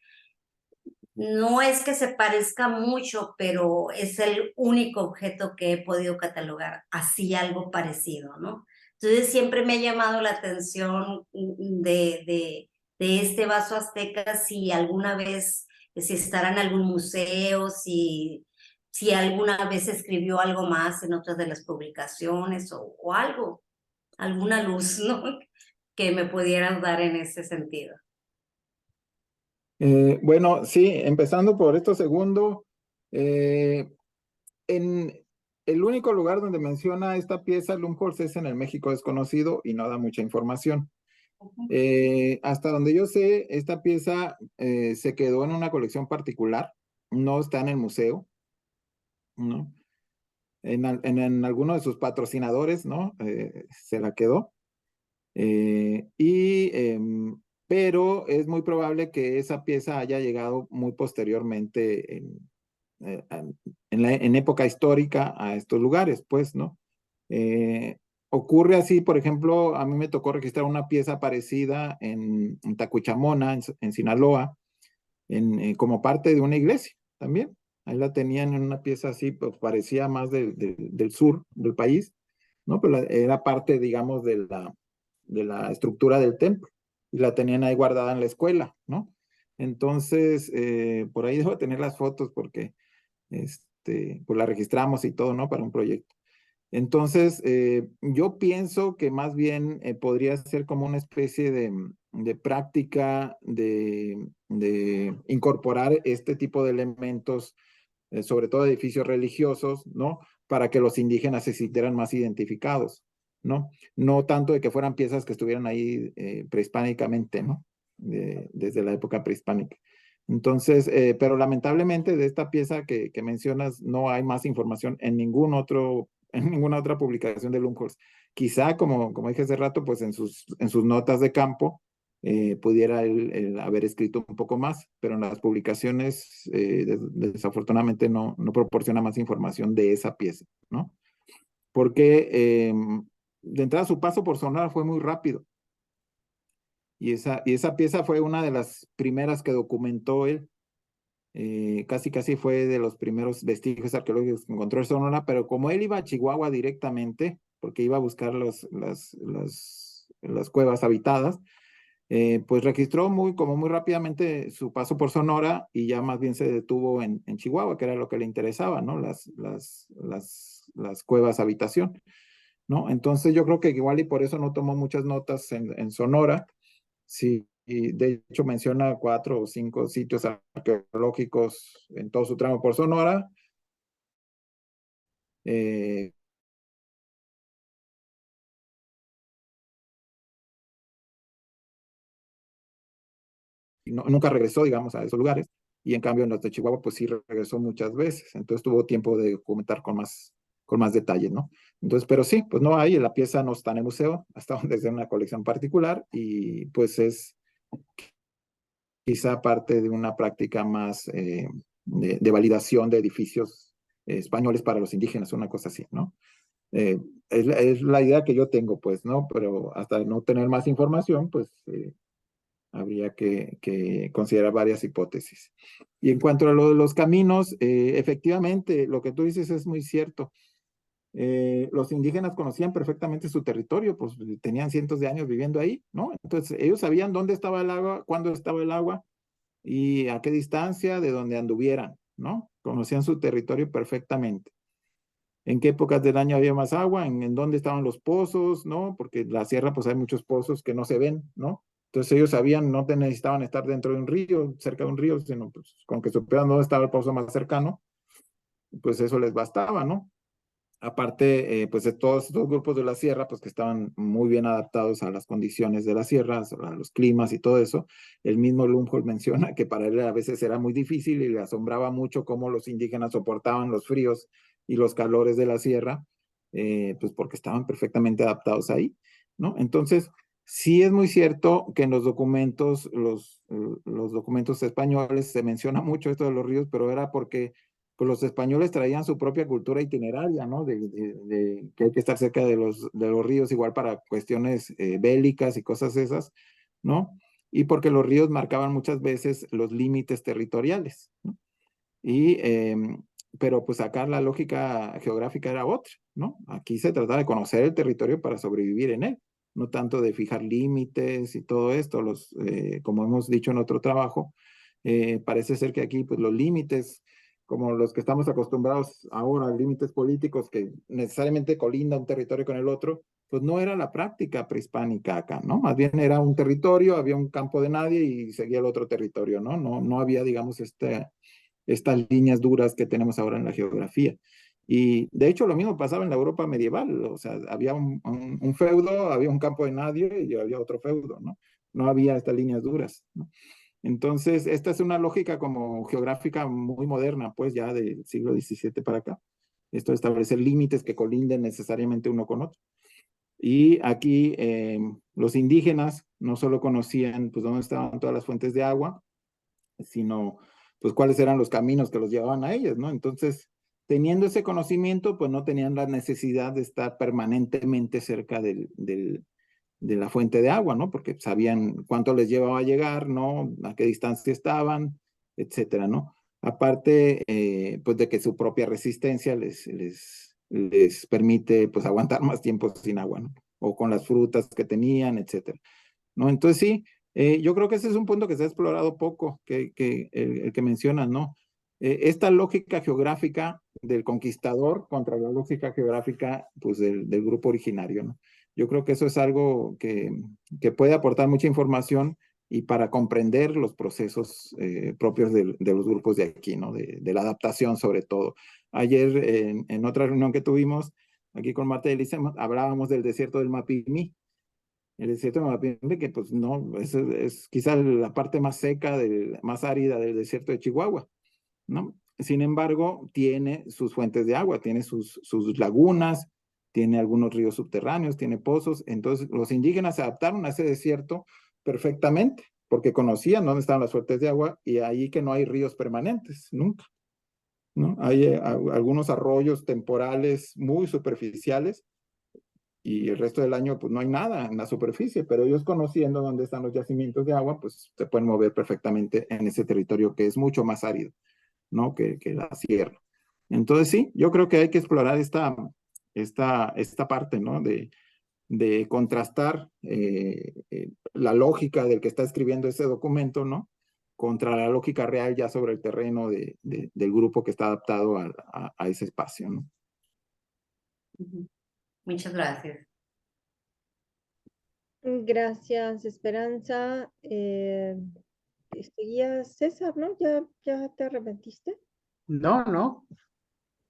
No es que se parezca mucho, pero es el único objeto que he podido catalogar así algo parecido, ¿no? Entonces siempre me ha llamado la atención de este vaso azteca, si alguna vez, si estará en algún museo, si alguna vez escribió algo más en otras de las publicaciones o algo, alguna luz, ¿no? Que me pudieras dar en ese sentido. Bueno, sí, empezando por esto segundo, en el único lugar donde menciona esta pieza Lumholtz es en el México desconocido y no da mucha información. Hasta donde yo sé, esta pieza se quedó en una colección particular, no está en el museo, ¿no? En alguno de sus patrocinadores, ¿no? Se la quedó. Pero es muy probable que esa pieza haya llegado muy posteriormente en época histórica a estos lugares, pues, ¿no? Ocurre así, por ejemplo, a mí me tocó registrar una pieza parecida en Tacuichamona, en Sinaloa, como parte de una iglesia también. Ahí la tenían en una pieza así, pues parecía más del sur del país, ¿no? Pero era parte, digamos, de la estructura del templo y la tenían ahí guardada en la escuela, ¿no? Entonces, por ahí debo tener las fotos porque pues la registramos y todo, ¿no? Para un proyecto. Entonces, yo pienso que más bien podría ser como una especie de práctica de incorporar este tipo de elementos, sobre todo edificios religiosos, ¿no? Para que los indígenas se sintieran más identificados, ¿no? No tanto de que fueran piezas que estuvieran ahí prehispánicamente, ¿no? Desde la época prehispánica. Entonces, pero lamentablemente de esta pieza que mencionas no hay más información en ninguna otra publicación de Lumholtz. Quizá, como dije hace rato, pues en sus notas de campo pudiera él haber escrito un poco más, pero en las publicaciones desafortunadamente no proporciona más información de esa pieza, ¿no? Porque de entrada su paso por Sonora fue muy rápido. Y esa pieza fue una de las primeras que documentó él. Casi fue de los primeros vestigios arqueológicos que encontró en Sonora, pero como él iba a Chihuahua directamente, porque iba a buscar las cuevas habitadas, pues registró muy rápidamente su paso por Sonora y ya más bien se detuvo en Chihuahua, que era lo que le interesaba, ¿no? Las cuevas habitación, ¿no? Entonces yo creo que igual y por eso no tomó muchas notas en Sonora. Sí, y de hecho menciona 4 o 5 sitios arqueológicos en todo su tramo por Sonora. Y nunca regresó, digamos, a esos lugares. Y en cambio en los de Chihuahua, pues sí regresó muchas veces. Entonces tuvo tiempo de documentar con más detalle, ¿no? Entonces, pero sí, pues no hay, la pieza no está en el museo, hasta donde es de una colección particular y pues es quizá parte de una práctica más de validación de edificios españoles para los indígenas, una cosa así, ¿no? Es la idea que yo tengo, pues, ¿no? Pero hasta no tener más información, pues habría que considerar varias hipótesis. Y en cuanto a lo de los caminos, efectivamente, lo que tú dices es muy cierto. Los indígenas conocían perfectamente su territorio, pues tenían cientos de años viviendo ahí, ¿no? Entonces ellos sabían dónde estaba el agua, cuándo estaba el agua y a qué distancia de donde anduvieran, ¿no? Conocían su territorio perfectamente. En qué épocas del año había más agua, en dónde estaban los pozos, ¿no? Porque en la sierra pues hay muchos pozos que no se ven, ¿no? Entonces ellos sabían, no necesitaban estar dentro de un río, cerca de un río, sino pues con que supieran dónde estaba el pozo más cercano, pues eso les bastaba, ¿no? Aparte, pues de todos estos grupos de la sierra, pues que estaban muy bien adaptados a las condiciones de la sierra, a los climas y todo eso. El mismo Lumholtz menciona que para él a veces era muy difícil y le asombraba mucho cómo los indígenas soportaban los fríos y los calores de la sierra, pues porque estaban perfectamente adaptados ahí, ¿no? Entonces, sí es muy cierto que en los documentos, los documentos españoles se menciona mucho esto de los ríos, pero era porque pues los españoles traían su propia cultura itineraria, ¿no? De que hay que estar cerca de los ríos, igual para cuestiones bélicas y cosas esas, ¿no? y porque los ríos marcaban muchas veces los límites territoriales, ¿no? Pero pues acá la lógica geográfica era otra, ¿no? Aquí se trataba de conocer el territorio para sobrevivir en él, no tanto de fijar límites y todo esto, como hemos dicho en otro trabajo, parece ser que aquí pues los límites, como los que estamos acostumbrados ahora, límites políticos que necesariamente colinda un territorio con el otro, pues no era la práctica prehispánica acá, ¿no? Más bien era un territorio, había un campo de nadie y seguía el otro territorio, ¿no? No había, digamos, estas líneas duras que tenemos ahora en la geografía. Y de hecho lo mismo pasaba en la Europa medieval, o sea, había un feudo, había un campo de nadie y había otro feudo, ¿no? No había estas líneas duras, ¿no? Entonces, esta es una lógica como geográfica muy moderna, pues ya del siglo XVII para acá. Esto de establecer límites que colinden necesariamente uno con otro. Y aquí los indígenas no solo conocían pues dónde estaban todas las fuentes de agua, sino pues cuáles eran los caminos que los llevaban a ellas, ¿no? Entonces, teniendo ese conocimiento, pues no tenían la necesidad de estar permanentemente cerca de la fuente de agua, ¿no? Porque sabían cuánto les llevaba a llegar, ¿no? A qué distancia estaban, etcétera, ¿no? Aparte, pues de que su propia resistencia les permite, pues, aguantar más tiempo sin agua, ¿no? O con las frutas que tenían, etcétera, ¿no? Entonces sí, yo creo que ese es un punto que se ha explorado poco, el que mencionas, ¿no? Esta lógica geográfica del conquistador contra la lógica geográfica, pues, del grupo originario, ¿no? Yo creo que eso es algo que puede aportar mucha información y para comprender los procesos propios de los grupos de aquí, ¿no? De la adaptación sobre todo. Ayer en otra reunión que tuvimos aquí con Marta y Elisa, hablábamos del desierto del Mapimí. El desierto de Mapimí, que pues no, es quizá la parte más seca, más árida del desierto de Chihuahua, ¿no? Sin embargo, tiene sus fuentes de agua, tiene sus lagunas, tiene algunos ríos subterráneos, tiene pozos. Entonces, los indígenas se adaptaron a ese desierto perfectamente, porque conocían dónde estaban las fuentes de agua y ahí que no hay ríos permanentes, nunca, ¿no? Hay algunos arroyos temporales muy superficiales y el resto del año pues no hay nada en la superficie, pero ellos conociendo dónde están los yacimientos de agua, pues se pueden mover perfectamente en ese territorio que es mucho más árido, ¿no? Que la sierra. Entonces sí, yo creo que hay que explorar esta parte, ¿no? De contrastar la lógica del que está escribiendo ese documento, ¿no? Contra la lógica real ya sobre el terreno del grupo que está adaptado a ese espacio, ¿no? Muchas gracias. Gracias, Esperanza. Seguía César, ¿no? ¿Ya te arrepentiste? No,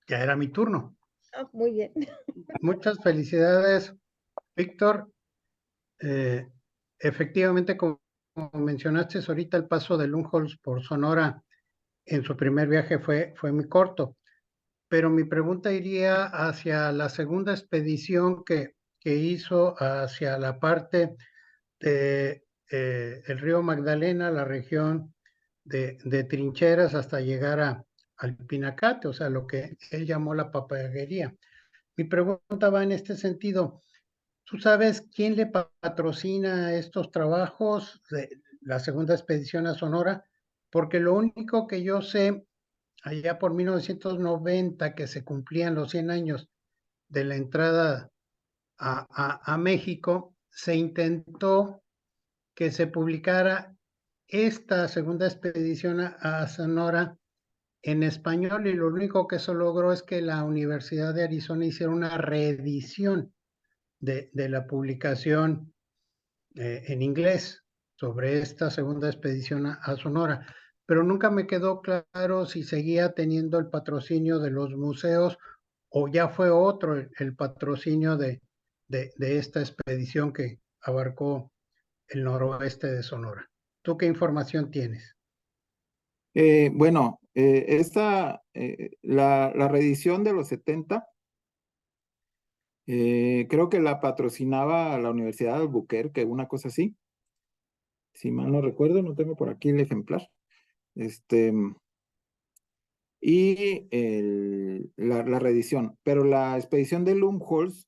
ya era mi turno. Ah, muy bien. Muchas felicidades, Víctor. Efectivamente, como mencionaste ahorita, el paso de Lumholtz por Sonora en su primer viaje fue muy corto, pero mi pregunta iría hacia la segunda expedición que hizo hacia la parte de el río Magdalena, la región de trincheras hasta llegar al Pinacate, o sea, lo que él llamó la papaguería. Mi pregunta va en este sentido. ¿Tú sabes quién le patrocina estos trabajos de la segunda expedición a Sonora? Porque lo único que yo sé, allá por 1990, que se cumplían los 100 años de la entrada a México, se intentó que se publicara esta segunda expedición a Sonora en español y lo único que se logró es que la Universidad de Arizona hiciera una reedición de la publicación en inglés sobre esta segunda expedición a Sonora, pero nunca me quedó claro si seguía teniendo el patrocinio de los museos o ya fue otro el patrocinio de esta expedición que abarcó el noroeste de Sonora. ¿Tú qué información tienes? Bueno, la reedición de los 70, creo que la patrocinaba la Universidad de Albuquerque, una cosa así. Si mal no recuerdo, no tengo por aquí el ejemplar. Y la reedición. Pero la expedición de Lumholtz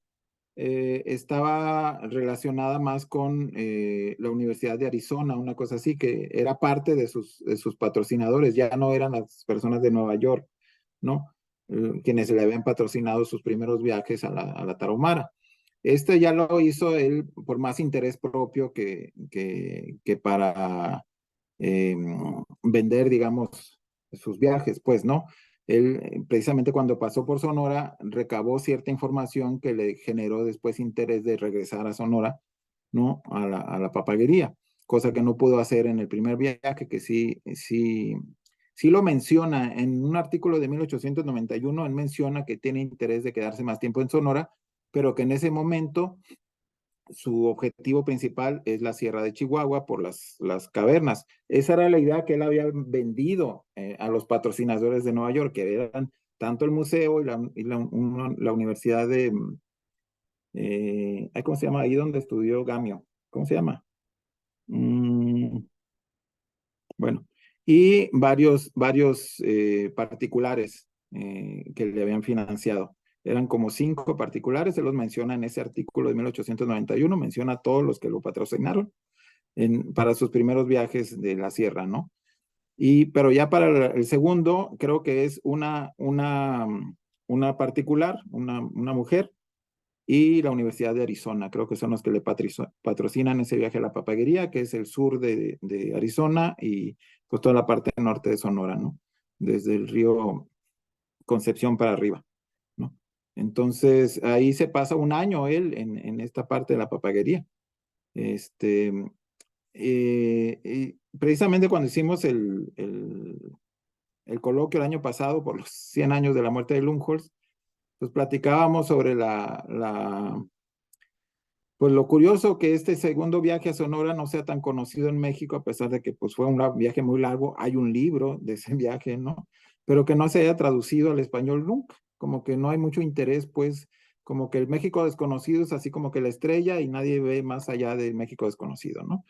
estaba relacionada más con la Universidad de Arizona, una cosa así, que era parte de sus patrocinadores, ya no eran las personas de Nueva York, ¿no? Quienes le habían patrocinado sus primeros viajes a la Tarahumara. Este ya lo hizo él por más interés propio que para vender, digamos, sus viajes, pues, ¿no? Él, precisamente cuando pasó por Sonora, recabó cierta información que le generó después interés de regresar a Sonora, ¿no? A la papaguería, cosa que no pudo hacer en el primer viaje, que sí lo menciona en un artículo de 1891, él menciona que tiene interés de quedarse más tiempo en Sonora, pero que en ese momento su objetivo principal es la Sierra de Chihuahua por las cavernas. Esa era la idea que él había vendido a los patrocinadores de Nueva York, que eran tanto el museo y la universidad de, ¿cómo se llama? Ahí donde estudió Gamio. ¿Cómo se llama? Bueno, y varios particulares que le habían financiado. Eran como 5 particulares, se los menciona en ese artículo de 1891, menciona a todos los que lo patrocinaron para sus primeros viajes de la sierra, ¿no? Pero ya para el segundo, creo que es una particular, una mujer, y la Universidad de Arizona, creo que son los que le patrocinan ese viaje a la papaguería, que es el sur de Arizona y pues toda la parte norte de Sonora, ¿no? Desde el río Concepción para arriba, ¿no? Entonces, ahí se pasa un año él en esta parte de la papaguería. Y precisamente cuando hicimos el coloquio el año pasado por los 100 años de la muerte de Lumholtz, pues platicábamos sobre pues lo curioso que este segundo viaje a Sonora no sea tan conocido en México, a pesar de que pues fue un viaje muy largo, hay un libro de ese viaje, ¿no? Pero que no se haya traducido al español nunca, como que no hay mucho interés, pues, como que el México desconocido es así como que la estrella y nadie ve más allá del México desconocido, ¿no?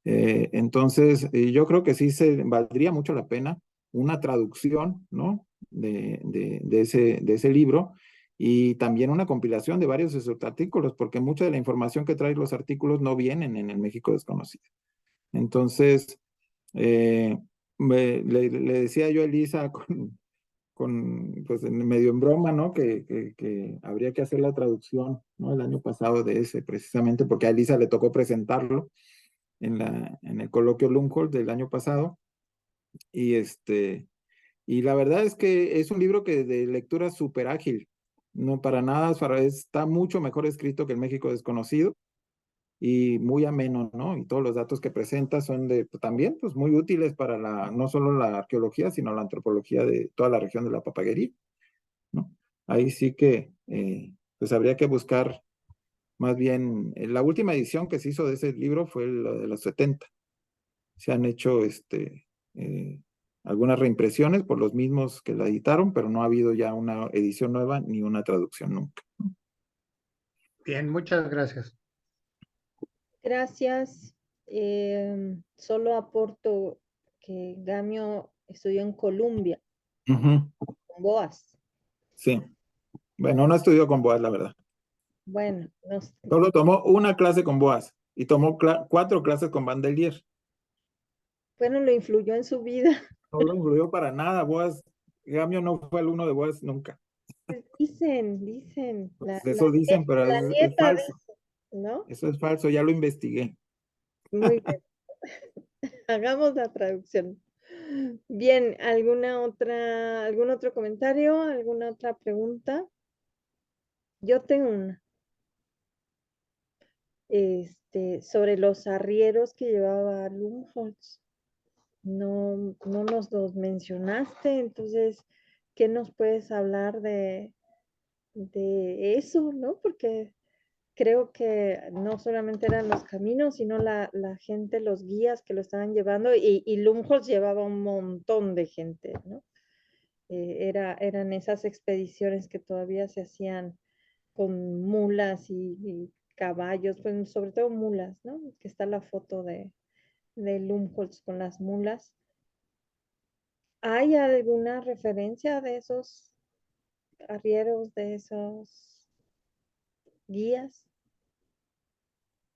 Entonces, yo creo que sí valdría mucho la pena una traducción, ¿no? De ese libro y también una compilación de varios de sus artículos, porque mucha de la información que traen los artículos no vienen en el México desconocido. Entonces, le decía yo a Elisa pues medio en broma, ¿no? Que habría que hacer la traducción, ¿no? El año pasado de ese, precisamente porque a Elisa le tocó presentarlo en el coloquio Lumholtz del año pasado. Y la verdad es que es un libro que de lectura súper ágil, no para nada, está mucho mejor escrito que el México desconocido y muy ameno, ¿no? Y todos los datos que presenta son también pues muy útiles para no solo la arqueología, sino la antropología de toda la región de la Papaguería, ¿no? Ahí sí que pues habría que buscar más bien, la última edición que se hizo de ese libro fue la de los 70. Se han hecho algunas reimpresiones por los mismos que la editaron, pero no ha habido ya una edición nueva ni una traducción nunca. Bien, muchas gracias. Gracias. Solo aporto que Gamio estudió en Columbia, con Boas. Sí. Bueno, no estudió con Boas, la verdad. Bueno, Solo tomó una clase con Boas y tomó 4 clases con Bandelier. bueno, lo influyó en su vida. No lo influyó para nada. Gamio no fue alumno de Boas nunca. Pues dicen. Pues eso dicen, pero La es nieta falso. dice, ¿no? Eso es falso, ya lo investigué. Muy bien. Hagamos la traducción. Bien, ¿algún otro comentario? ¿Alguna otra pregunta? Yo tengo una. Sobre los arrieros que llevaba Lumholtz. No nos los mencionaste, entonces, ¿qué nos puedes hablar de eso, no? Porque creo que no solamente eran los caminos, sino la gente, los guías que lo estaban llevando, y Lumholtz llevaba un montón de gente, ¿no? Eran esas expediciones que todavía se hacían con mulas y caballos, pues sobre todo mulas, ¿no? Que está la foto de Lumholtz con las mulas. ¿Hay alguna referencia de esos arrieros, guías?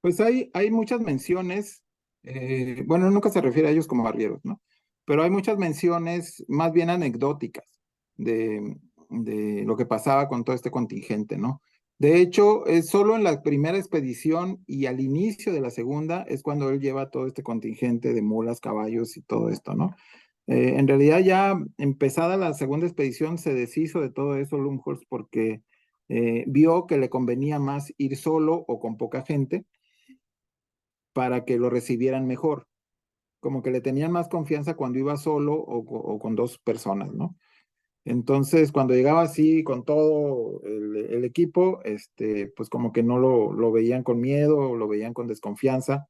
Pues hay muchas menciones, bueno, nunca se refiere a ellos como arrieros, ¿no? Pero hay muchas menciones más bien anecdóticas de lo que pasaba con todo este contingente, ¿no? De hecho, es solo en la primera expedición y al inicio de la segunda es cuando él lleva todo este contingente de mulas, caballos y todo esto, ¿no? En realidad ya empezada la segunda expedición se deshizo de todo eso Lumholtz porque vio que le convenía más ir solo o con poca gente para que lo recibieran mejor. Como que le tenían más confianza cuando iba solo o con dos personas, ¿no? Entonces, cuando llegaba así con todo el equipo, pues como que no lo veían con miedo, o lo veían con desconfianza,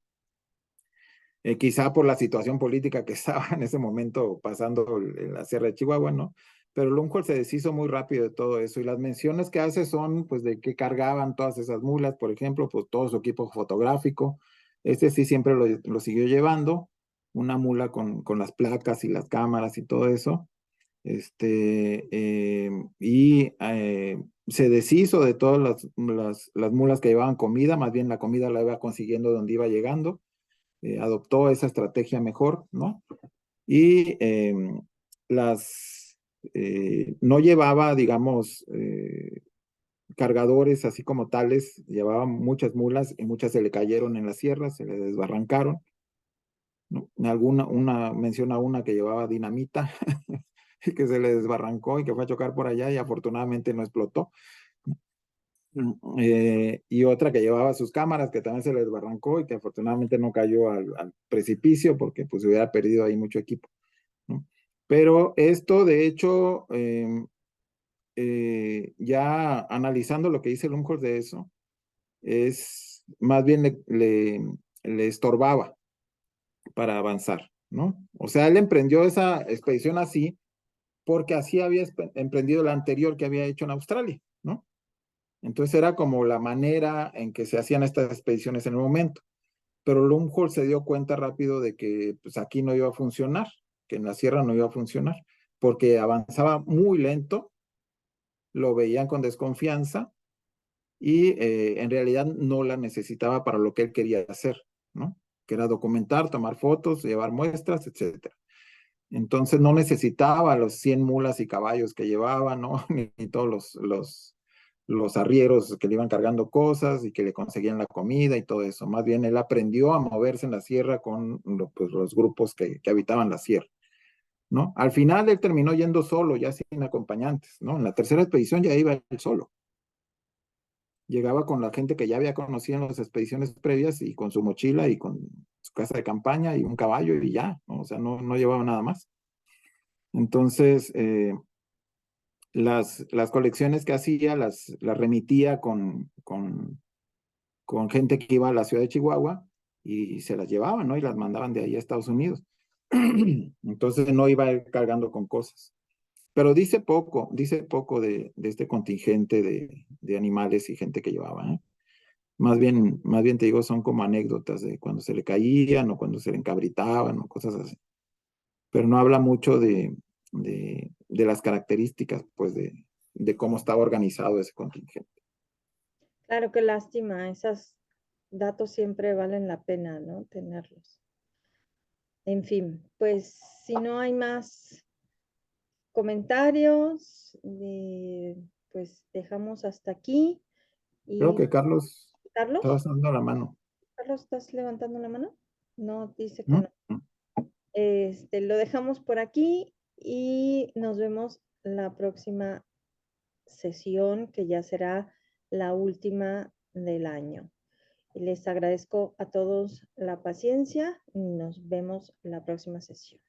quizá por la situación política que estaba en ese momento pasando en la Sierra de Chihuahua, ¿no? Pero Lumholtz se deshizo muy rápido de todo eso y las menciones que hace son, pues, de que cargaban todas esas mulas, por ejemplo, pues todo su equipo fotográfico, sí siempre lo siguió llevando, una mula con las placas y las cámaras y todo eso, se deshizo de todas las mulas que llevaban comida, más bien la comida la iba consiguiendo donde iba llegando, adoptó esa estrategia mejor, ¿no? Y no llevaba, digamos, cargadores así como tales, llevaba muchas mulas y muchas se le cayeron en la sierra, se le desbarrancaron, ¿no? Menciona una que llevaba dinamita, que se le desbarrancó y que fue a chocar por allá y afortunadamente no explotó. Y otra que llevaba sus cámaras que también se les desbarrancó y que afortunadamente no cayó al precipicio porque pues hubiera perdido ahí mucho equipo, ¿no? Pero esto de hecho, ya analizando lo que dice Lumholtz de eso, es más bien le estorbaba para avanzar, ¿no? O sea, él emprendió esa expedición así porque así había emprendido la anterior que había hecho en Australia, ¿no? Entonces era como la manera en que se hacían estas expediciones en el momento. Pero Lumholtz se dio cuenta rápido de que pues, aquí no iba a funcionar, que en la sierra no iba a funcionar, porque avanzaba muy lento, lo veían con desconfianza y en realidad no la necesitaba para lo que él quería hacer, ¿no? Que era documentar, tomar fotos, llevar muestras, etcétera. Entonces no necesitaba los 100 mulas y caballos que llevaba, ¿no? Ni todos los arrieros que le iban cargando cosas y que le conseguían la comida y todo eso. Más bien él aprendió a moverse en la sierra con pues, los grupos que habitaban la sierra, ¿no? Al final él terminó yendo solo, ya sin acompañantes, ¿no? En la tercera expedición ya iba él solo. Llegaba con la gente que ya había conocido en las expediciones previas y con su mochila y con su casa de campaña y un caballo y ya, ¿no? O sea, no llevaba nada más. Entonces, las colecciones que hacía las remitía con gente que iba a la ciudad de Chihuahua y se las llevaban, ¿no? Y las mandaban de ahí a Estados Unidos. Entonces no iba cargando con cosas. Pero dice poco de este contingente de animales y gente que llevaba, ¿eh? Más bien te digo, son como anécdotas de cuando se le caían o cuando se le encabritaban o cosas así. Pero no habla mucho de las características, pues, de cómo estaba organizado ese contingente. Claro, qué lástima. Esos datos siempre valen la pena, ¿no? Tenerlos. En fin, pues si no hay más comentarios, pues dejamos hasta aquí. Creo Y que Carlos estaba Carlos, dando la mano. Carlos, ¿estás levantando la mano? No, dice que ¿Mm? no. Lo dejamos por aquí y nos vemos la próxima sesión, que ya será la última del año. Les agradezco a todos la paciencia y nos vemos la próxima sesión.